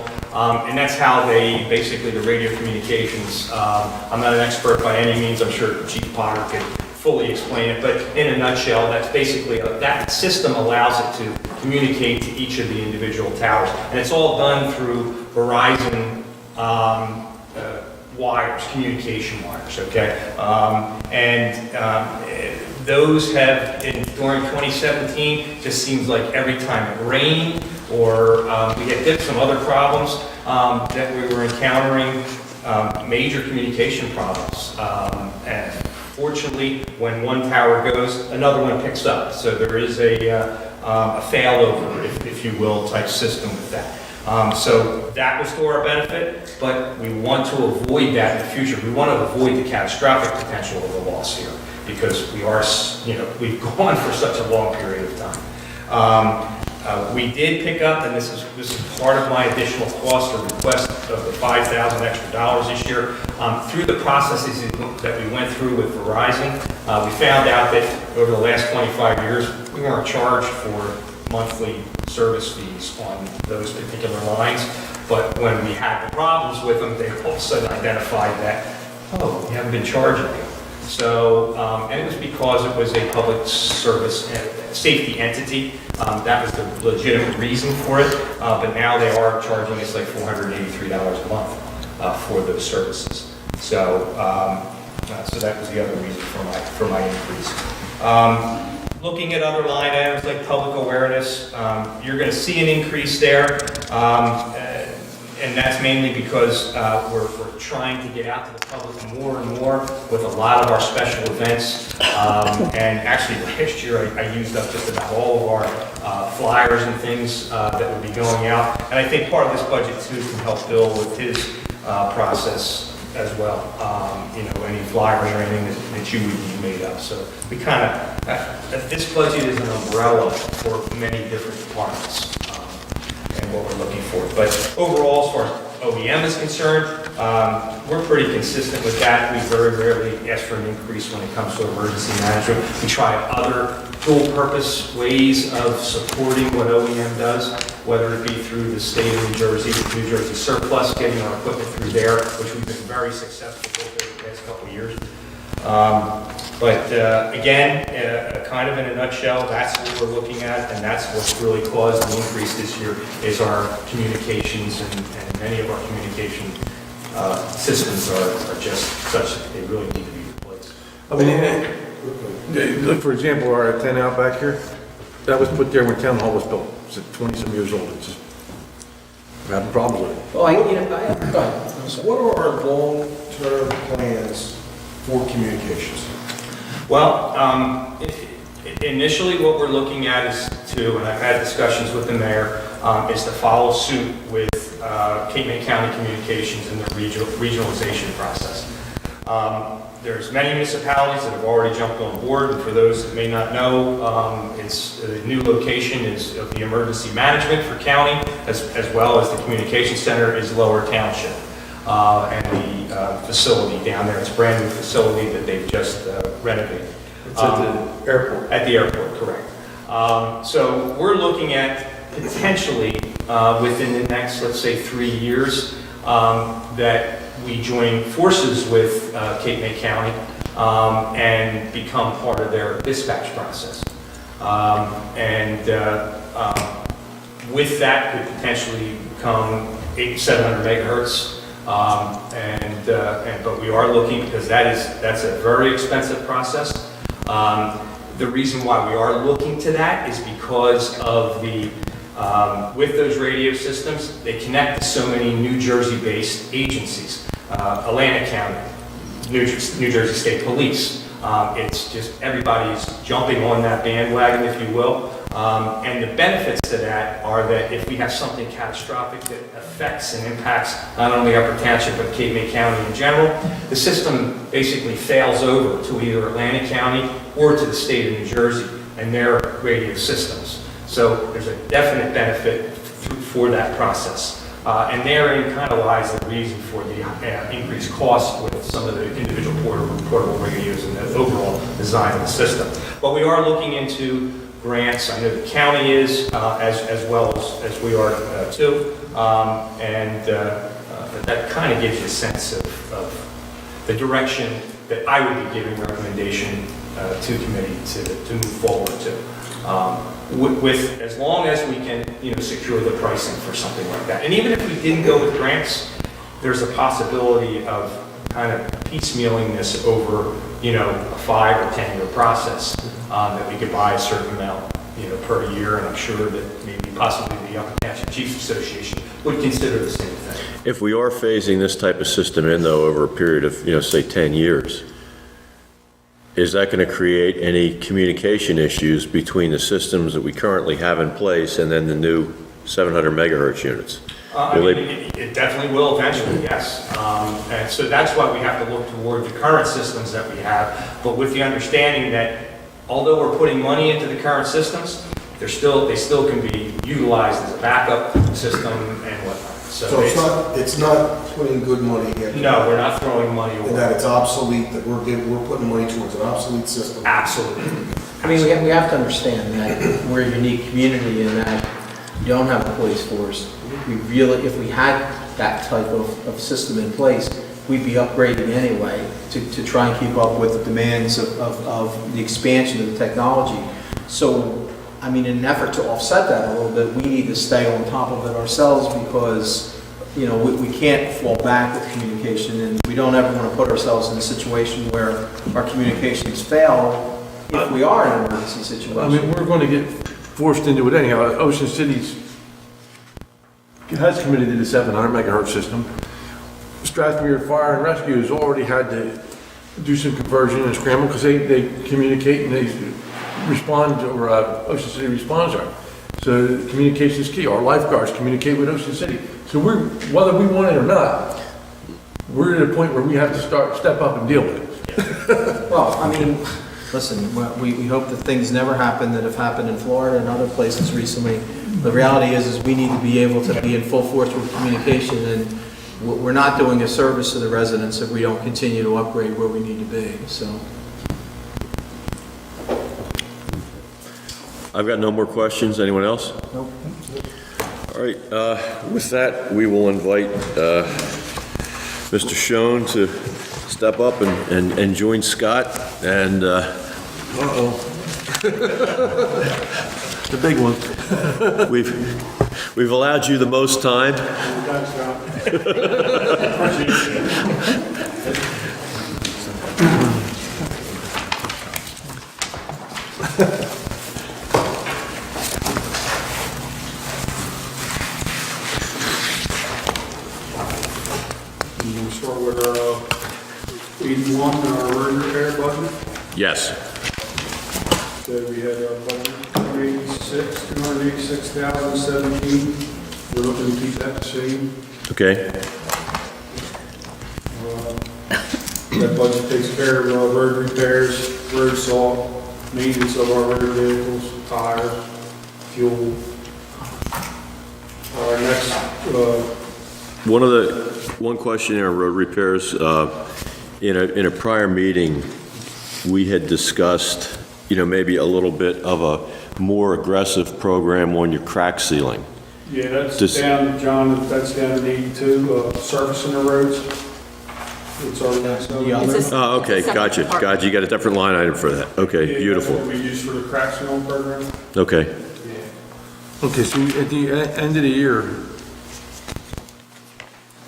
and that's how basically the radio communications, I'm not an expert by any means, I'm sure Chief Potter could fully explain it, but in a nutshell, that's basically, that system allows it to communicate to each of the individual towers, and it's all done through Verizon wires, communication wires, okay? Those have, during 2017, just seems like every time it rained or we had some other problems that we were encountering, major communication problems. And fortunately, when one tower goes, another one picks up. So there is a failover, if you will, type system with that. So that was to our benefit, but we want to avoid that in the future. We want to avoid the catastrophic potential of the loss here, because we've gone for such a long period of time. We did pick up, and this is part of my additional cost or request of the $5,000 extra this year. Through the processes that we went through with Verizon, we found out that over the last 25 years, we weren't charged for monthly service fees on those particular lines. But when we had the problems with them, they all of a sudden identified that, oh, we haven't been charging you. So, and it was because it was a public service and safety entity. That was the legitimate reason for it. But now they are charging us like $483 a month for those services. So, so that was the other reason for my increase. Looking at other line items like public awareness, you're going to see an increase there. And that's mainly because we're trying to get out to the public more and more with a lot of our special events. And actually last year I used up just about all of our flyers and things that would be going out. And I think part of this budget too can help Bill with his process as well. Any flyers or anything that you would need made up. So we kind of, this budget is an umbrella for many different departments. And what we're looking for. But overall, as far as OEM is concerned, we're pretty consistent with that. We very rarely ask for an increase when it comes to emergency management. We try other dual-purpose ways of supporting what OEM does. whether it be through the state of New Jersey, New Jersey surplus, getting our equipment through there, which we've been very successful with over the past couple of years. But again, kind of in a nutshell, that's what we're looking at, and that's what's really caused the increase this year, is our communications, and many of our communication systems are just such that they really need to be replaced. I mean, look, for example, our antenna out back here, that was put there when Town Hall was built. It's 20-some years old. It's just, we're having problems with it. Well, go ahead. So what are our long-term plans for communications? Well, initially what we're looking at is to, and I've had discussions with the mayor, is to follow suit with Cape May County Communications in the regionalization process. There's many municipalities that have already jumped on board, and for those that may not know, it's the new location is of the emergency management for county, as well as the communication center is Lower Township. And the facility down there, it's a brand new facility that they've just renovated. It's at the airport. At the airport, correct. So we're looking at potentially within the next, let's say, 3 years, that we join forces with Cape May County and become part of their dispatch process. With that could potentially come 700 megahertz. But we are looking, because that's a very expensive process. The reason why we are looking to that is because of with those radio systems, they connect to so many New Jersey-based agencies. Atlantic County, New Jersey State Police. It's just everybody's jumping on that bandwagon, if you will. And the benefits to that are that if we have something catastrophic that affects and impacts not only Upper Township but Cape May County in general, the system basically fails over to either Atlantic County or to the state of New Jersey and their radio systems. So there's a definite benefit for that process. And therein kind of lies the reason for the increased cost with some of the individual portable radios and the overall design of the system. But we are looking into grants. I know the county is, as well as we are too. That kind of gives you a sense of the direction that I would be giving recommendation to committee to move forward to. With as long as we can, secure the pricing for something like that. And even if we didn't go with grants, there's a possibility of kind of piecemealing this over, a 5 or 10 year process that we could buy a certain amount, per year. And I'm sure that maybe possibly the Upper Township Chiefs Association would consider the same thing. If we are phasing this type of system in, though, over a period of, say, 10 years, is that going to create any communication issues between the systems that we currently have in place and then the new 700 megahertz units? It definitely will eventually, yes. And so that's why we have to look toward the current systems that we have, but with the understanding that although we're putting money into the current systems, they still can be utilized as a backup system and whatnot. So it's not putting good money in. No, we're not throwing money away. And that it's obsolete, that we're putting money towards an obsolete system. Absolutely. I mean, we have to understand that we're a unique community in that you don't have a police force. If we had that type of system in place, we'd be upgrading anyway to try and keep up with the demands of the expansion of the technology. So, I mean, in an effort to offset that a little bit, we need to stay on top of it ourselves because, we can't fall back with communication, and we don't ever want to put ourselves in a situation where our communications fail if we are in an emergency situation. I mean, we're going to get forced into it anyhow. Ocean City's has committed to the 700 megahertz system. Strathmere Fire and Rescue has already had to do some conversion and scramble because they communicate and they respond, or Ocean City responds. So communication is key. Our lifeguards communicate with Ocean City. So whether we want it or not, we're at a point where we have to step up and deal with it. Well, I mean, listen, we hope that things never happen that have happened in Florida and other places recently. The reality is we need to be able to be in full force with communication, and we're not doing a service to the residents if we don't continue to upgrade where we need to be, so. I've got no more questions. Anyone else? Nope. All right, with that, we will invite Mr. Schoen to step up and join Scott, and, The big one. we've allowed you the most time. Thanks, John. We'll start with our 81, our road repair budget. Yes. So we had our budget, 286,017. We're looking to keep that the same. Okay, That budget takes care of our road repairs, road salt, maintenance of our road vehicles, tires, fuel. Our next, one question in our road repairs, in a prior meeting, we had discussed, maybe a little bit of a more aggressive program on your crack sealing. yeah, that's Just- down, John, that's down in 82, surfacing the roads. It's our next. The other- It's a- Oh, okay, it's a gotcha, separate gotcha, you got a different line item for that. Okay, Yeah, beautiful, that's what we use for the crack sealing program. okay. Yeah. Okay, so at the end of the year,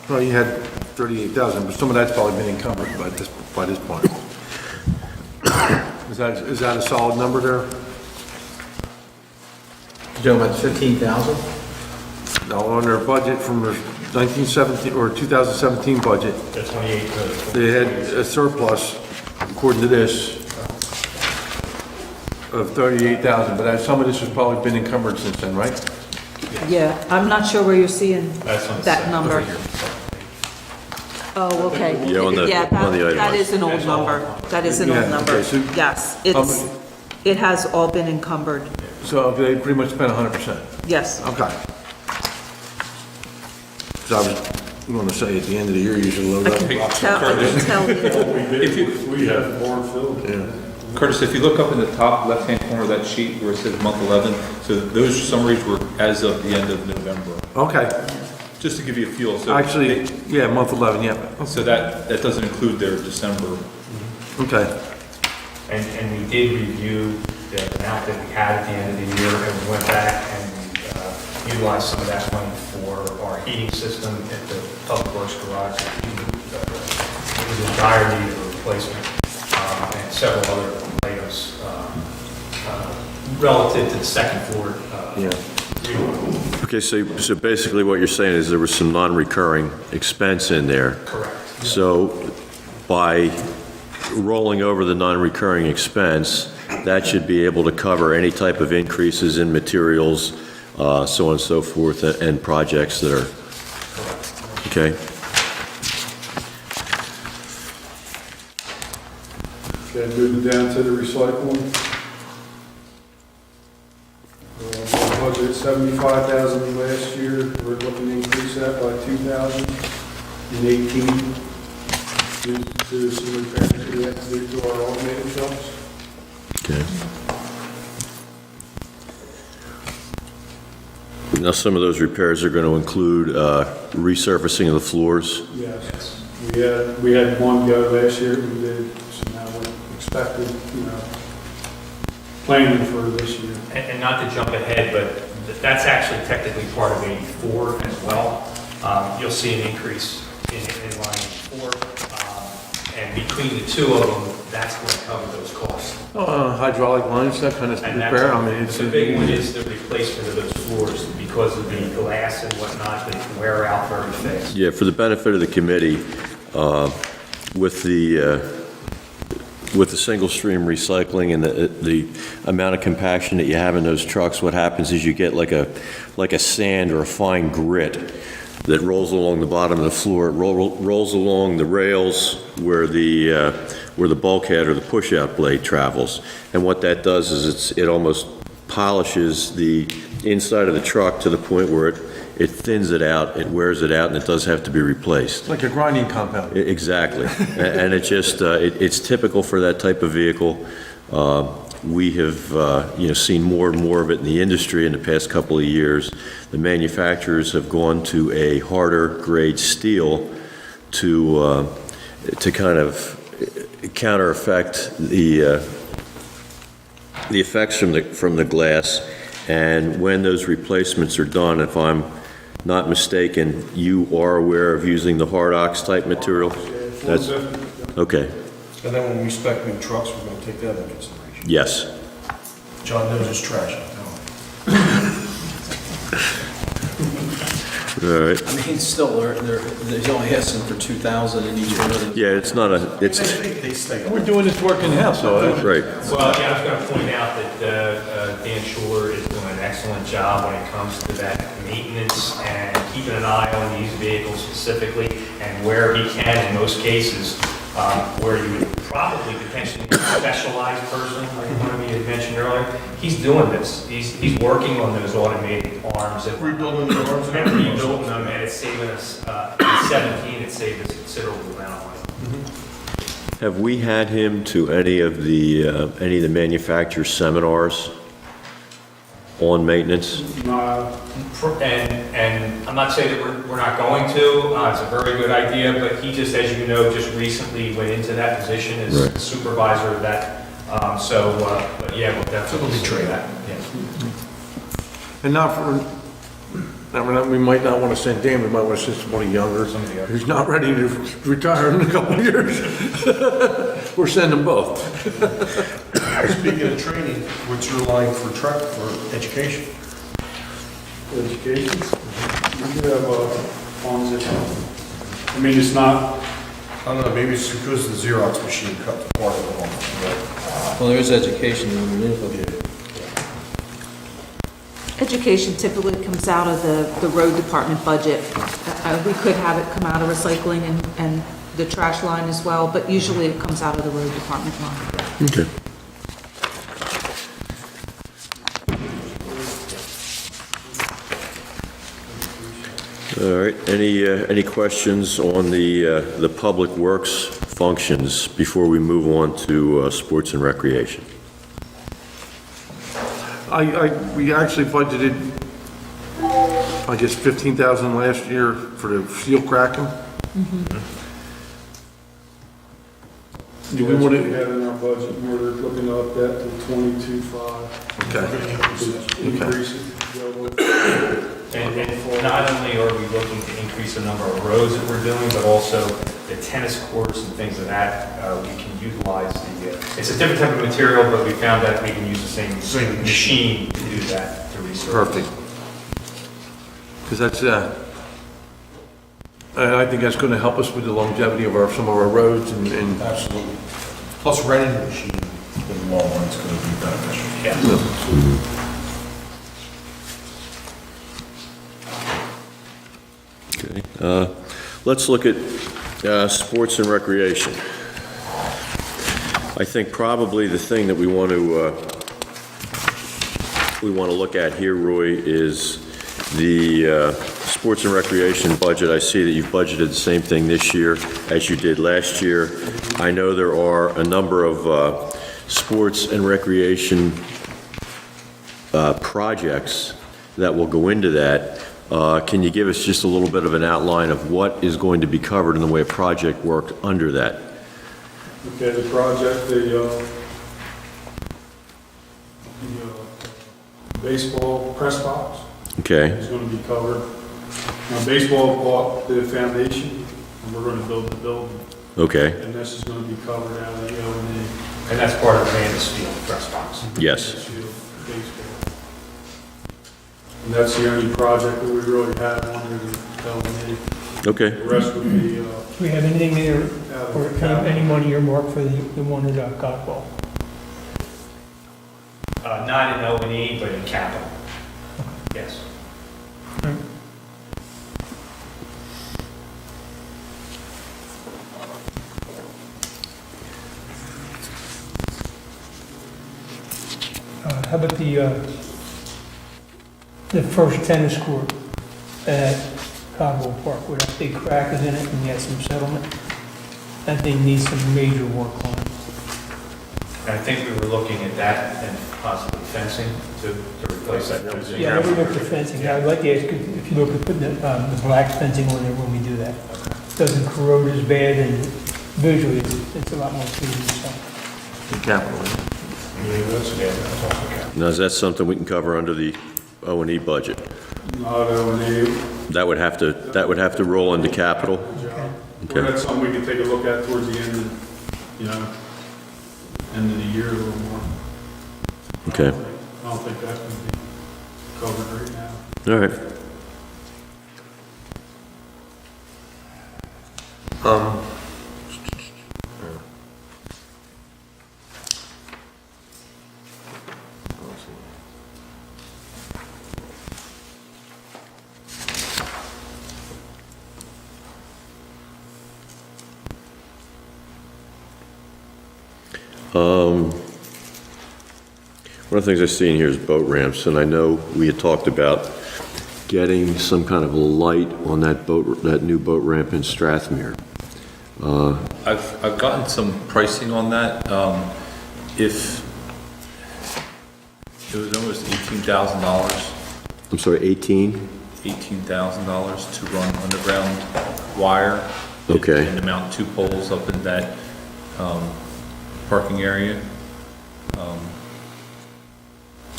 well, you had 38,000, but some of that's probably been encumbered by this point. Is that a solid number there? You're talking about 15,000? No, on their budget from their 1917, or 2017 budget, The 28 to they had a surplus, according to this, of 38,000, but some of this has probably been encumbered since then, right? Yeah, I'm not sure where you're seeing That's on the that second number. over here. Oh, okay. Yeah, on the that- item. That is an old number. That is an Yeah, old number. okay, so- Yes, it has all been encumbered. So they pretty much spent 100%. Yes. Okay. So I was going to say, at the end of the year, you should load I up. can tell you. We have more filled. Curtis, if you look up in the top left-hand corner of that sheet where it says month 11, so those summaries were as of the end of November, Okay, just to give you a feel. So actually, yeah, month 11, yeah. So that doesn't include their December. Okay, And we did review the amount that we had at the end of the year, and we went back and utilized some of that money for our heating system at the Public Works Garage. It was in dire need of a replacement, and several other items relative to the second floor. yeah. remodel. Okay, so basically what you're saying is there was some non-recurring expense in there. Correct. So by rolling over the non-recurring expense, that should be able to cover any type of increases in materials, so on and so forth, and projects that are, okay? Okay, moving down to the recycling. Budget 75,000 last year, we're looking to increase that by 2,000 in 18. Due to some repairs we have to do to our automated trucks. Okay. Now, some of those repairs are going to include resurfacing of the floors. Yes. We had one go last year, we did, so now we're expected, planning for this year. And not to jump ahead, but that's actually technically part of 84 as well. You'll see an increase in line 84. And between the two of them, that's going to cover those costs. Hydraulic lines, that kind of And repair, I mean, it's. the big one is the replacement of those floors because of the glass and whatnot, they can wear out very fast. Yeah, for the benefit of the committee, with the single stream recycling and the amount of compaction that you have in those trucks, what happens is you get like a sand or a fine grit that rolls along the bottom of the floor. It rolls along the rails where the bulkhead or the push-out blade travels. And what that does is it almost polishes the inside of the truck to the point where it thins it out, it wears it out, and it does have to be replaced. Like a grinding compound. Exactly. And it just, it's typical for that type of vehicle. we have, seen more and more of it in the industry in the past couple of years. The manufacturers have gone to a harder grade steel to kind of counter effect the effects from the glass. And when those replacements are done, if I'm not mistaken, you are aware of using the hard ox type material? That's, okay, And then when we spec new trucks, we're gonna take that into consideration. yes. John knows his trash, I'm All right. I mean, still, they're only asking for 2,000 in each one of them. Yeah, it's not a, it's, They stay. We're doing this work in-house, so that's right. Well, yeah, I was going to point out that Dan Schuler is doing an excellent job when it comes to that maintenance and keeping an eye on these vehicles specifically, and where he can, in most cases, where you would probably potentially need a specialized person, like one of you had mentioned earlier, he's doing this. He's working on those automated arms. Rebuilding the arms And rebuilding them, and it's saving us, in 17, it saved us a considerable amount of money. Have we had him to any of the manufacturer seminars on maintenance? And I'm not saying that we're not going to, it's a very good idea, but he just, as you know, just recently went into that position as Right. supervisor of that. But yeah, we'll definitely try that. Yeah. And not for, we might not want to send Dan, we might want to send somebody younger, who's not ready to retire in a couple of years. We're sending both. Speaking of training, what's your line for education? Education, we do have funds that, I mean, it's not, I don't know, maybe it's because the Xerox machine cut part of it off. Well, there is education underneath of it. Education typically comes out of the road department budget. We could have it come out of recycling and the trash line as well, but usually it comes out of the road department line. Okay. All right, any questions on the public works functions before we move on to sports and recreation? We actually budgeted, I guess, 15,000 last year for the seal cracking. Do we want we to, have in our budget, we're looking to up that to 22.5. okay, Increase it. And not only are we looking to increase the number of roads that we're doing, but also the tennis courts and things of that, we can utilize it's a different type of material, but we found that we can use the same machine to do that, to research. perfect. Because that's, I think that's going to help us with the longevity of some of our roads and Absolutely. Plus renting the machine in the long run is going to be beneficial. Yeah. Okay, let's look at sports and recreation. I think probably the thing that we want to look at here, Roy, is the sports and recreation budget. I see that you've budgeted the same thing this year as you did last year. I know there are a number of sports and recreation projects that will go into that. Can you give us just a little bit of an outline of what is going to be covered in the way of project work under that? Okay, the project, the baseball press box Okay, is going to be covered. Now, baseball bought the foundation, and we're going to build the building, okay, and this is going to be covered out of the O&M. And that's part of Landis Field press box. yes, Baseball. And that's the only project that we really have under the O&M. okay. The rest would be, Do we have anything there, out or of the capital. any money earmarked for the one at Godwell? Not in O&E, but in capital. Yes. How about the first tennis court at Godwell Park, where that big crack is in it and you had some settlement? That thing needs some major work on it. And I think we were looking at that and possibly fencing to replace that. Yeah, I never looked at fencing. I'd like to ask if you look at putting the black fencing on there when we do that. Doesn't corrode as bad and visually it's a lot more pleasing, so. Now, is that something we can cover under the O&E budget? Not only, That would have to roll into capital? Okay. well, that's something we can take a look at towards the end of, end of the year a little more. Okay, I don't think that's gonna be covered right now. all right. One of the things I see in here is boat ramps, and I know we had talked about getting some kind of a light on that new boat ramp in Strathmere. I've gotten some pricing on that. If it was almost $18,000, I'm sorry, 18? $18,000 to run underground wire. Okay. And to mount 2 poles up in that parking area.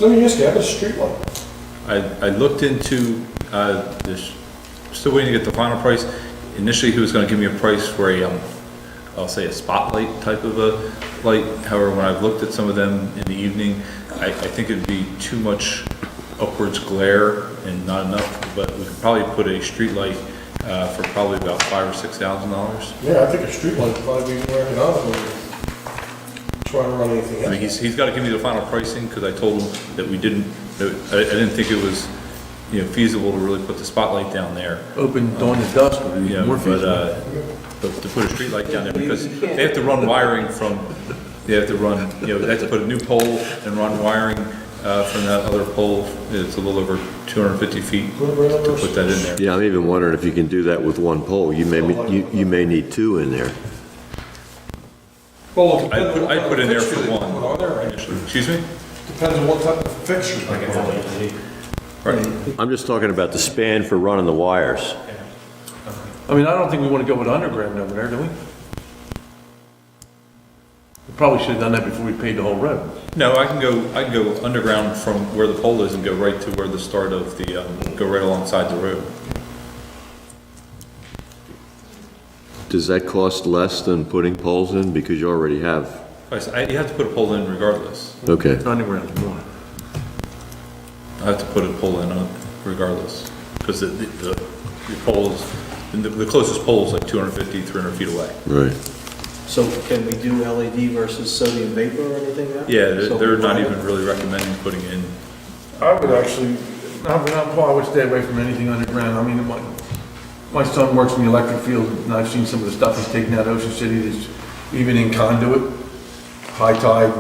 Let me ask you, how about a street light? I looked into this, still waiting to get the final price. Initially, he was going to give me a price for I'll say a spotlight type of a light. However, when I've looked at some of them in the evening, I think it'd be too much upwards glare and not enough, but we could probably put a street light for probably about $5,000 or $6,000. Yeah, I think a street light would probably be more economical than trying to run anything I mean, else. he's got to give me the final pricing, because I told him that I didn't think it was, feasible to really put the spotlight down there. Open during the dusk would be more feasible. But to put a street light down there, because they have to run wiring they have to put a new pole and run wiring from that other pole. It's a little over 250 feet to put that in there. Yeah, I'm even wondering if you can do that with one pole. You may need 2 in there. Well, I put in there for one. Are there, right? Excuse me? Depends on what type of fixtures. Like an LED. Right. I'm just talking about the span for running the wires. I mean, I don't think we want to go with underground over there, do we? We probably should have done that before we paid the whole road. No, I can go underground from where the pole is and go right to where the start of the, go right alongside the road. Does that cost less than putting poles in, because you already have? You have to put a pole in regardless. Okay, Underground is more. I have to put a pole in regardless, because the poles, the closest pole is like 250, 300 feet away. right. So can we do LED versus sodium vapor or anything now? Yeah, So they're not we- even really recommending putting in. I would actually, I would stay away from anything underground. I mean, my son works in the electric field, and I've seen some of the stuff he's taking out of Ocean City, that's even in conduit, high tide,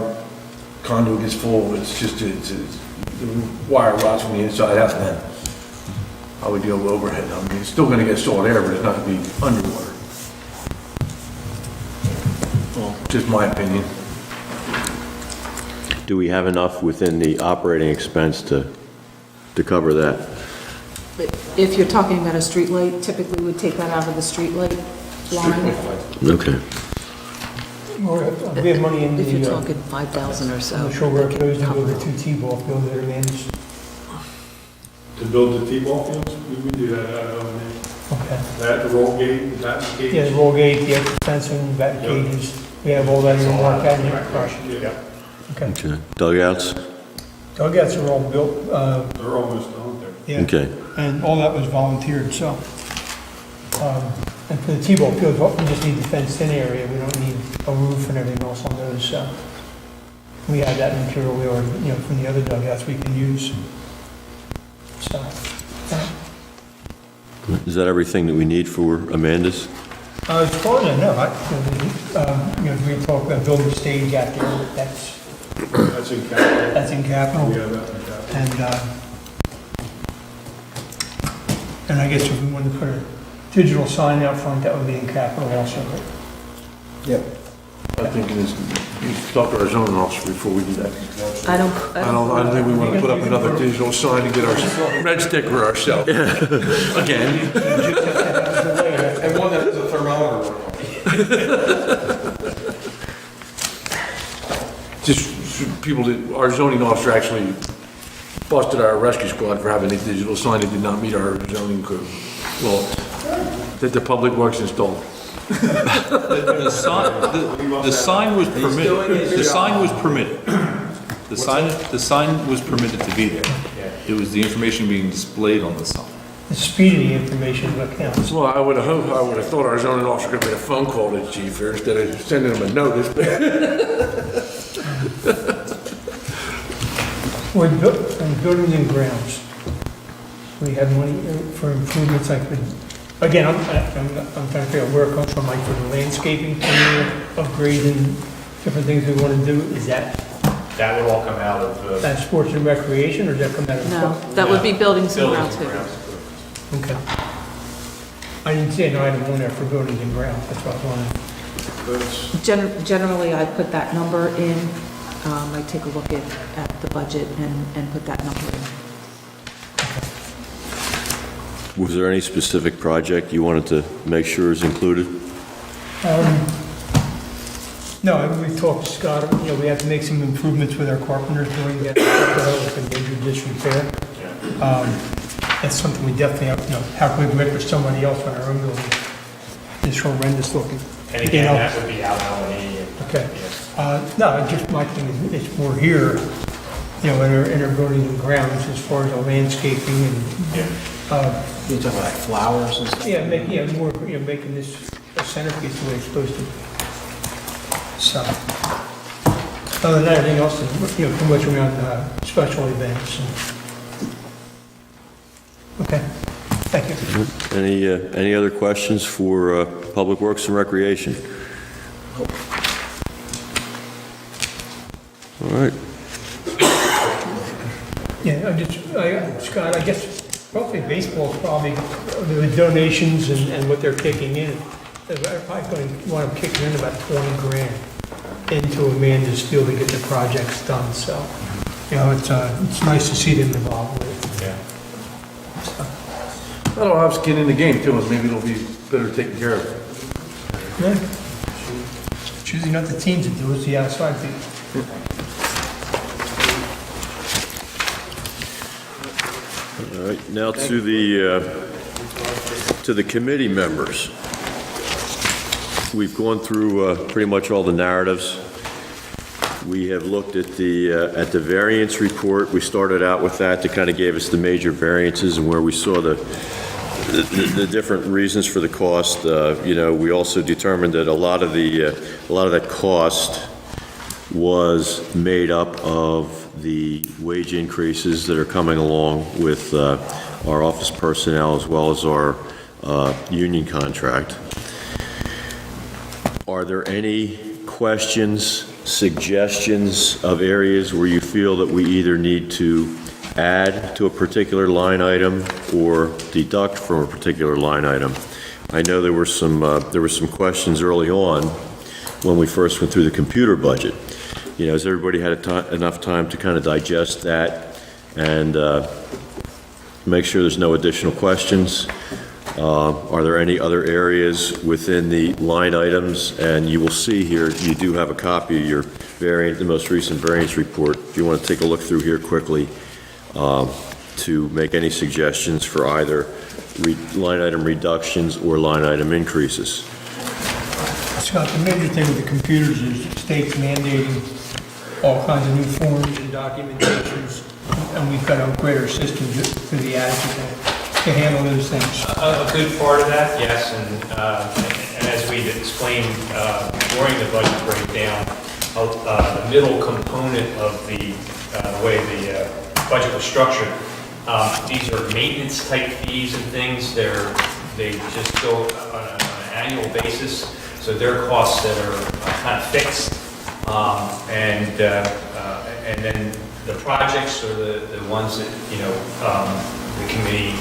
conduit gets full, the wire rots from the inside out, then I would go overhead. I mean, it's still gonna get salt air, but it's not gonna be underwater. Well, just my opinion. Do we have enough within the operating expense to cover that? If you're talking about a street light, typically we'd take that out of the street light line. Okay. We have money in If you're the, talking 5,000 or on so. the shore road roads to build the 2 T-ball fields that are managed. To build the T-ball fields, we would do that out of O&M. Okay. That, the roll gate, the batting cage. Yeah, the roll gate, the extra fencing, bat cages, we have all that in our cabinet. Yeah, Okay. Okay. Dugouts? Dugouts are all built, they're almost done there. yeah. Okay. And all that was volunteered, so. And for the T-ball field, we just need the fenced-in area, we don't need a roof and everything else on those, so. We have that material, we already, from the other dugouts we can use. So, Is that everything that we need for Amanda's? as far as I know, we talked about building a stage out there, but That's in capital. that's in capital. We have that in capital. And I guess if we wanted to put a digital sign out front, that would be in capital also. Yep. I think it is Talk to our zoning officer before we do that. I don't I don't think we want to put up another digital sign and get our red sticker ourselves. Again. And one that has a thermometer. Just people, our zoning officer actually busted our rescue squad for having a digital sign that did not meet our zoning code. Well, that the public works installed. The sign was permitted, the sign was permitted. The sign was permitted to be there. It was the information being displayed on the sign. The speed of the information that counts. Well, I would have thought our zoning officer could have made a phone call to the chief here instead of sending him a notice. On buildings and grounds, we have money for improvements like, again, I'm trying to figure out where it comes from, like for the landscaping, upgrading, different things we want to do. Is that That would all come out of, that sports and recreation, or does that come out of? No, that would be buildings and grounds too. Okay. I didn't see an item on there for buildings and grounds, that's what I was wondering. Generally, I put that number in, I take a look at the budget and put that number in. Was there any specific project you wanted to make sure is included? No, we talked to Scott, we have to make some improvements with our carpenters doing that, with the major disrepair. That's something we definitely have, how can we do it for somebody else on our own building? It's horrendous looking. and again, that would be out L&E. Okay. No, just my thing is, it's more here, in our buildings and grounds as far as the landscaping and, You talking about flowers and stuff? more, making this a centerpiece the way it's supposed to be. So, other than that, everything else is, pretty much around special events. Okay, thank you. Any other questions for Public Works and Recreation? All right. Yeah, Scott, I guess probably baseball is probably, the donations and what they're kicking in, they're probably going to want to kick in about 20 grand into Amanda's field to get the projects done, so, it's nice to see them involved with it. That'll have skin in the game too, and maybe it'll be better taken care of. Yeah. It's usually not the teams that do it, it's the outside people. All right, now to the committee members. We've gone through pretty much all the narratives. We have looked at the variance report. We started out with that to kind of gave us the major variances and where we saw the different reasons for the cost. We also determined that a lot of that cost was made up of the wage increases that are coming along with our office personnel as well as our union contract. Are there any questions, suggestions of areas where you feel that we either need to add to a particular line item or deduct from a particular line item? I know there were some questions early on when we first went through the computer budget. Has everybody had enough time to kind of digest that and make sure there's no additional questions? Are there any other areas within the line items? And you will see here, you do have a copy of your the most recent variance report. If you want to take a look through here quickly to make any suggestions for either line item reductions or line item increases. Scott, the major thing with the computers is the state's mandating all kinds of new forms and documentations, and we've got to upgrade our system to the attitude to handle those things. A good part of that, yes, and as we've explained during the budget breakdown, the middle component of the way the budget was structured, these are maintenance type fees and things. They just go on an annual basis, so they're costs that are kind of fixed, and then the projects are the ones that the committee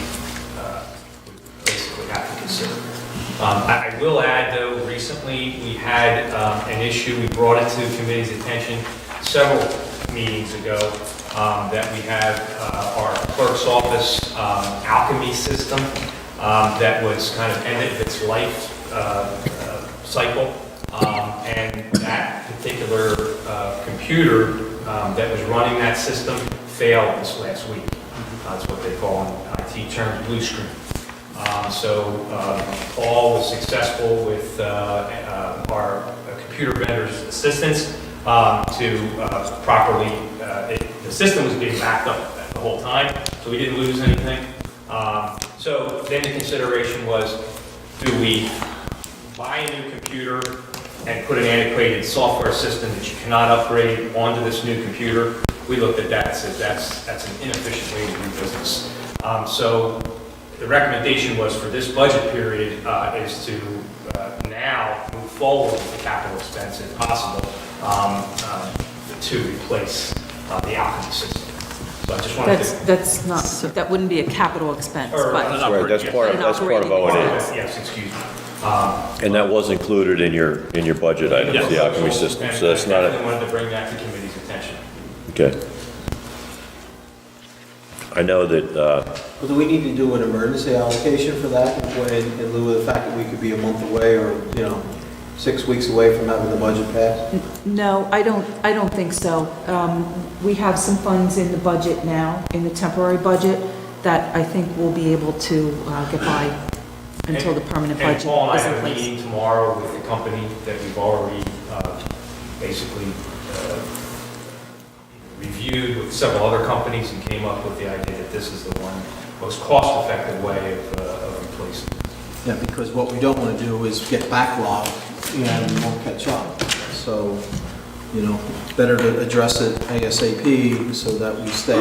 would basically have to consider. I will add, though, recently, we had an issue, we brought it to the committee's attention several meetings ago, that we have our clerk's office alchemy system that was kind of ended its life cycle. And that particular computer that was running that system failed this last week. That's what they call in IT terms blue screen. So Paul was successful with our computer vendor's assistance to properly, the system was being backed up the whole time, so we didn't lose anything. So then the consideration was, do we buy a new computer and put an antiquated software system that you cannot upgrade onto this new computer? We looked at that and said that's an inefficient way to do business. So the recommendation was for this budget period is to now move forward with the capital expense if possible to replace the alchemy system. So I just wanted to... That's not, that wouldn't be a capital expense, Or, but. Right, that's part of O&M. Yes, excuse me. And that was included in your budget items, Yes. the alchemy system, And so that's I not definitely a, wanted to bring that to committee's attention. okay. I know that, Well, do we need to do an emergency allocation for that in lieu of the fact that we could be a month away or, 6 weeks away from having the budget passed? No, I don't think so. We have some funds in the budget now, in the temporary budget, that I think we'll be able to get by until the permanent budget is And Paul and I in have a place. meeting tomorrow with the company that we've already basically reviewed with several other companies and came up with the idea that this is the one most cost-effective way of replacing. Yeah, because what we don't want to do is get backlogged and we won't catch up. So, better to address it ASAP so that we stay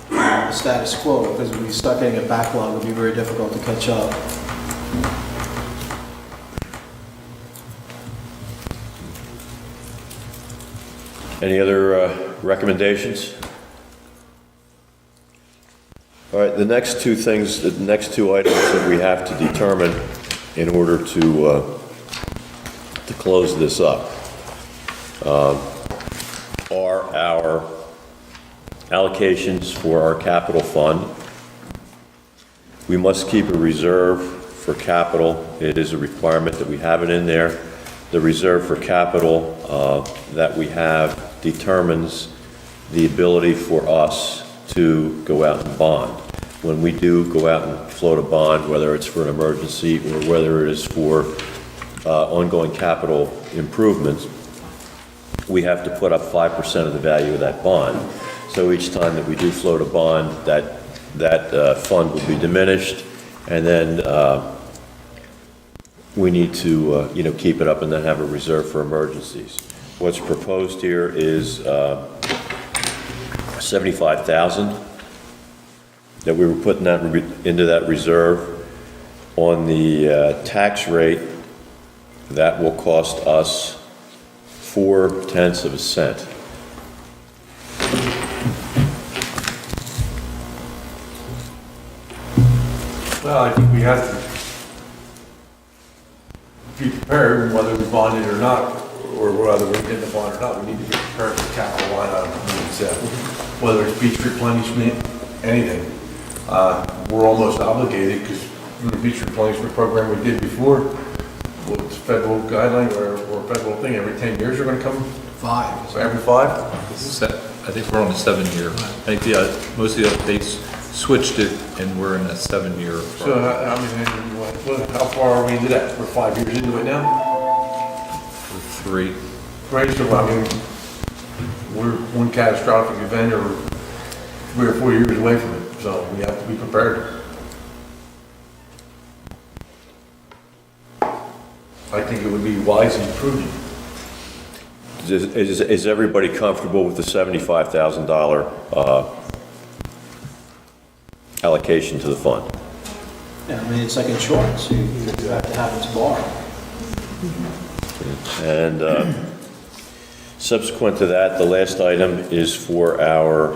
the status quo, because if we start getting a backlog, it'll be very difficult to catch up. any other recommendations? All right, the next two items that we have to determine in order to close this up are our allocations for our capital fund. We must keep a reserve for capital. It is a requirement that we have it in there. The reserve for capital that we have determines the ability for us to go out and bond. When we do go out and float a bond, whether it's for an emergency or whether it is for ongoing capital improvements, we have to put up 5% of the value of that bond. So each time that we do float a bond, that fund will be diminished, and then we need to keep it up and then have a reserve for emergencies. What's proposed here is $75,000 that we were putting that into that reserve. On the tax rate, that will cost us 0.4 of a cent. Well, I think we have to be prepared, whether we bond it or not, or whether we're getting the bond or not, we need to be prepared for capital line item needs, whether it's beach replenishment, anything. We're almost obligated, because the beach replenishment program we did before, well, it's federal guideline or federal thing, every 10 years you're gonna come, 5. so every 5? I think we're on a 7-year. I think most of the updates switched it, and we're in a 7-year. So how far are we into that? We're 5 years into it now? 3. Right, so I mean, we're one catastrophic event or 3 or 4 years away from it, so we have to be prepared. I think it would be wise and prudent. Is everybody comfortable with the $75,000 allocation to the fund? Yeah, I mean, it's like insurance, you have to have it tomorrow. And subsequent to that, the last item is for our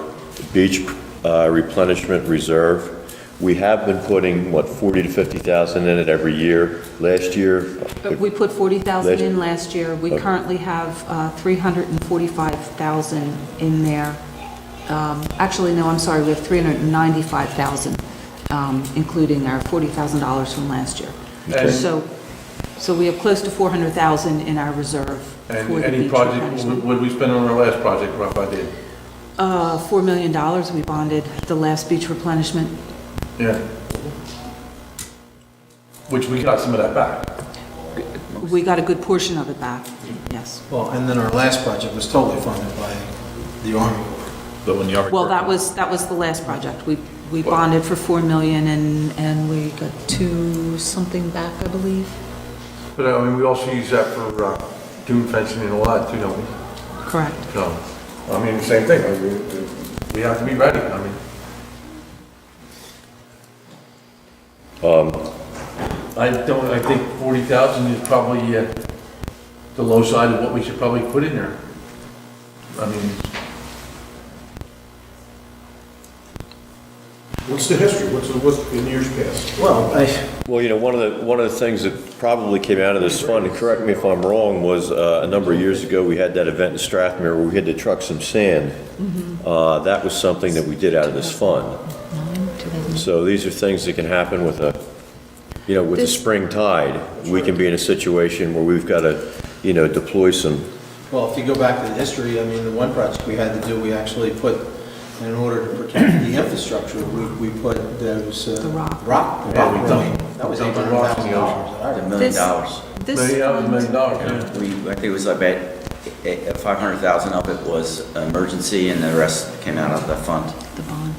beach replenishment reserve. we have been putting, what, 40 to 50,000 in it every year. Last year, We put 40,000 in Last- last year. We Okay. currently have 345,000 in there. Actually, no, I'm sorry, we have 395,000, including our $40,000 from last year. And- So we have close to 400,000 in our reserve for And the any beach project, replenishment. what did we spend on our last project, rough idea? $4 million we bonded the last beach replenishment. Yeah. Which we got some of that back. We got a good portion of it back, yes. Well, and then our last project was totally funded by the Army. But when the Army Well, Corps- that was the last project. We bonded for 4 million and we got 2 something back, I believe. But I mean, we also use that for dune fencing and all that too, don't we? Correct. So, I mean, the same thing, I mean, we have to be ready, I mean. I think 40,000 is probably the low side of what we should probably put in there. I mean, What's the history? What's in years past? Well, well, one of the things that probably came out of this fund, and correct me if I'm wrong, was a number of years ago, we had that event in Strathmere where we had to truck some sand. That was something that we did out of this fund. So these are things that can happen with with the This- spring tide. We can be in a situation where we've got to, deploy some. well, if you go back to the history, I mean, the one project we had to do, we actually put, in order to protect the infrastructure, we put those... The rock. Yeah, we rolling. dumped- That was we dumped the rocks in the $800,000 that I $1 remember. million. This $1 million, fund, yeah. We, I think it was about 500,000 of it was emergency and the rest came out of the fund. the bond.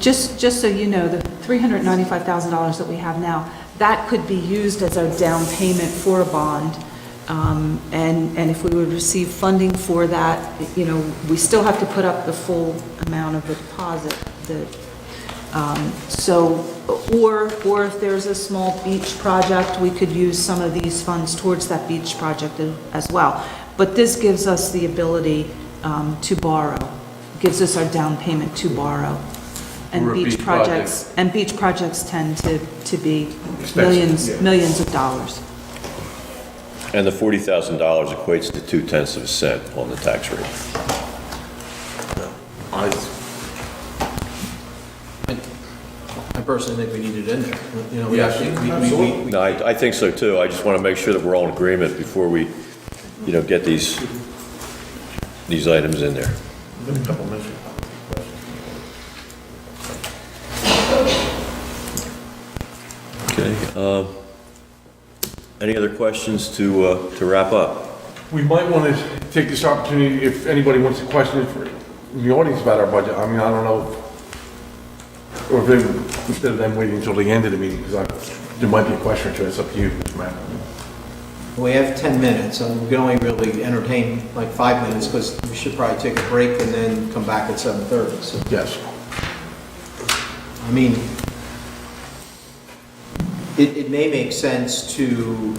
Just so you know, the $395,000 that we have now, that could be used as our down payment for a bond. And if we would receive funding for that, we still have to put up the full amount of the deposit. Or if there's a small beach project, we could use some of these funds towards that beach project as well. But this gives us the ability to borrow, gives us our down payment to borrow. And For a beach beach projects, tend to be Expensive, millions of dollars. And the $40,000 equates to 0.2 cents on the tax rate. I personally think we need it in there. We Yes, actually, absolutely. No, I think so too. I just want to make sure that we're all in agreement before we, get these items in there. Been a couple minutes. Okay. Any other questions to wrap up? We might want to take this opportunity, if anybody wants a question from the audience about our budget. I mean, I don't know, or if they, instead of them waiting until the end of the meeting, because there might be a question or two. It's up to you, Mr. Mayor. we have 10 minutes, and we can only really entertain like 5 minutes, because we should probably take a break and then come back at 7:30. So, Yes. I mean, it may make sense to,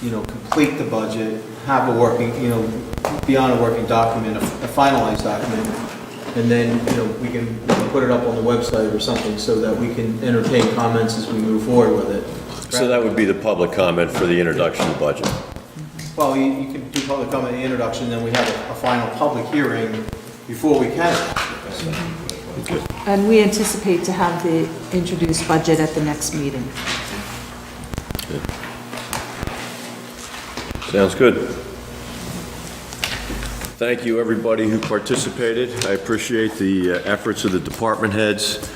complete the budget, have a working, beyond a working document, a finalized document, and then, we can put it up on the website or something so that we can entertain comments as we move forward with it. So that would be the public comment for the introduction of the budget. Well, you can do public comment in the introduction, then we have a final public hearing before we can. And we anticipate to have the introduced budget at the next meeting. Sounds good. Thank you, everybody who participated. I appreciate the efforts of the department heads,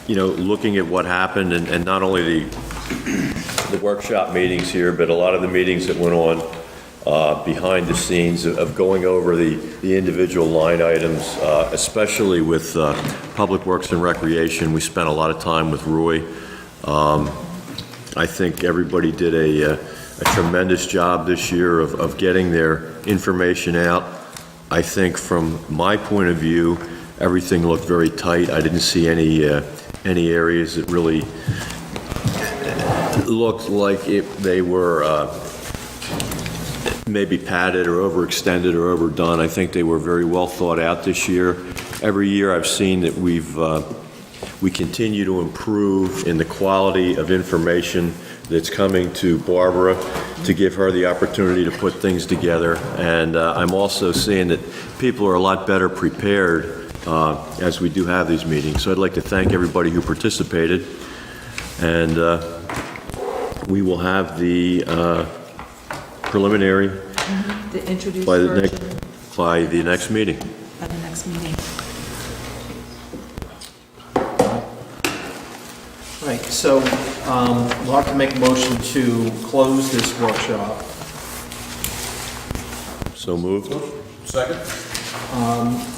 looking at what happened, and not only the workshop meetings here, but a lot of the meetings that went on behind the scenes of going over the individual line items, especially with Public Works and Recreation. We spent a lot of time with Roy. I think everybody did a tremendous job this year of getting their information out. I think from my point of view, everything looked very tight. I didn't see any areas that really looked like they were maybe padded or overextended or overdone. I think they were very well thought out this year. Every year I've seen that we've we continue to improve in the quality of information that's coming to Barbara, to give her the opportunity to put things together. And I'm also seeing that people are a lot better prepared as we do have these meetings. So I'd like to thank everybody who participated. And we will have the preliminary The introduced by the version next meeting. at the next meeting. Right, so we'll have to make a motion to close this workshop. So moved? Second?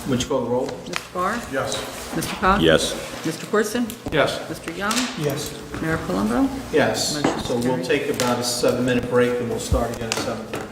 Would you call the roll? Mr. Barr? Yes. Mr. Cox? Yes. Mr. Corson? Yes. Mr. Young? Yes. Mayor Palumbo? Yes, Motion so we'll carried. take about a 7-minute break and we'll start again at 7:30.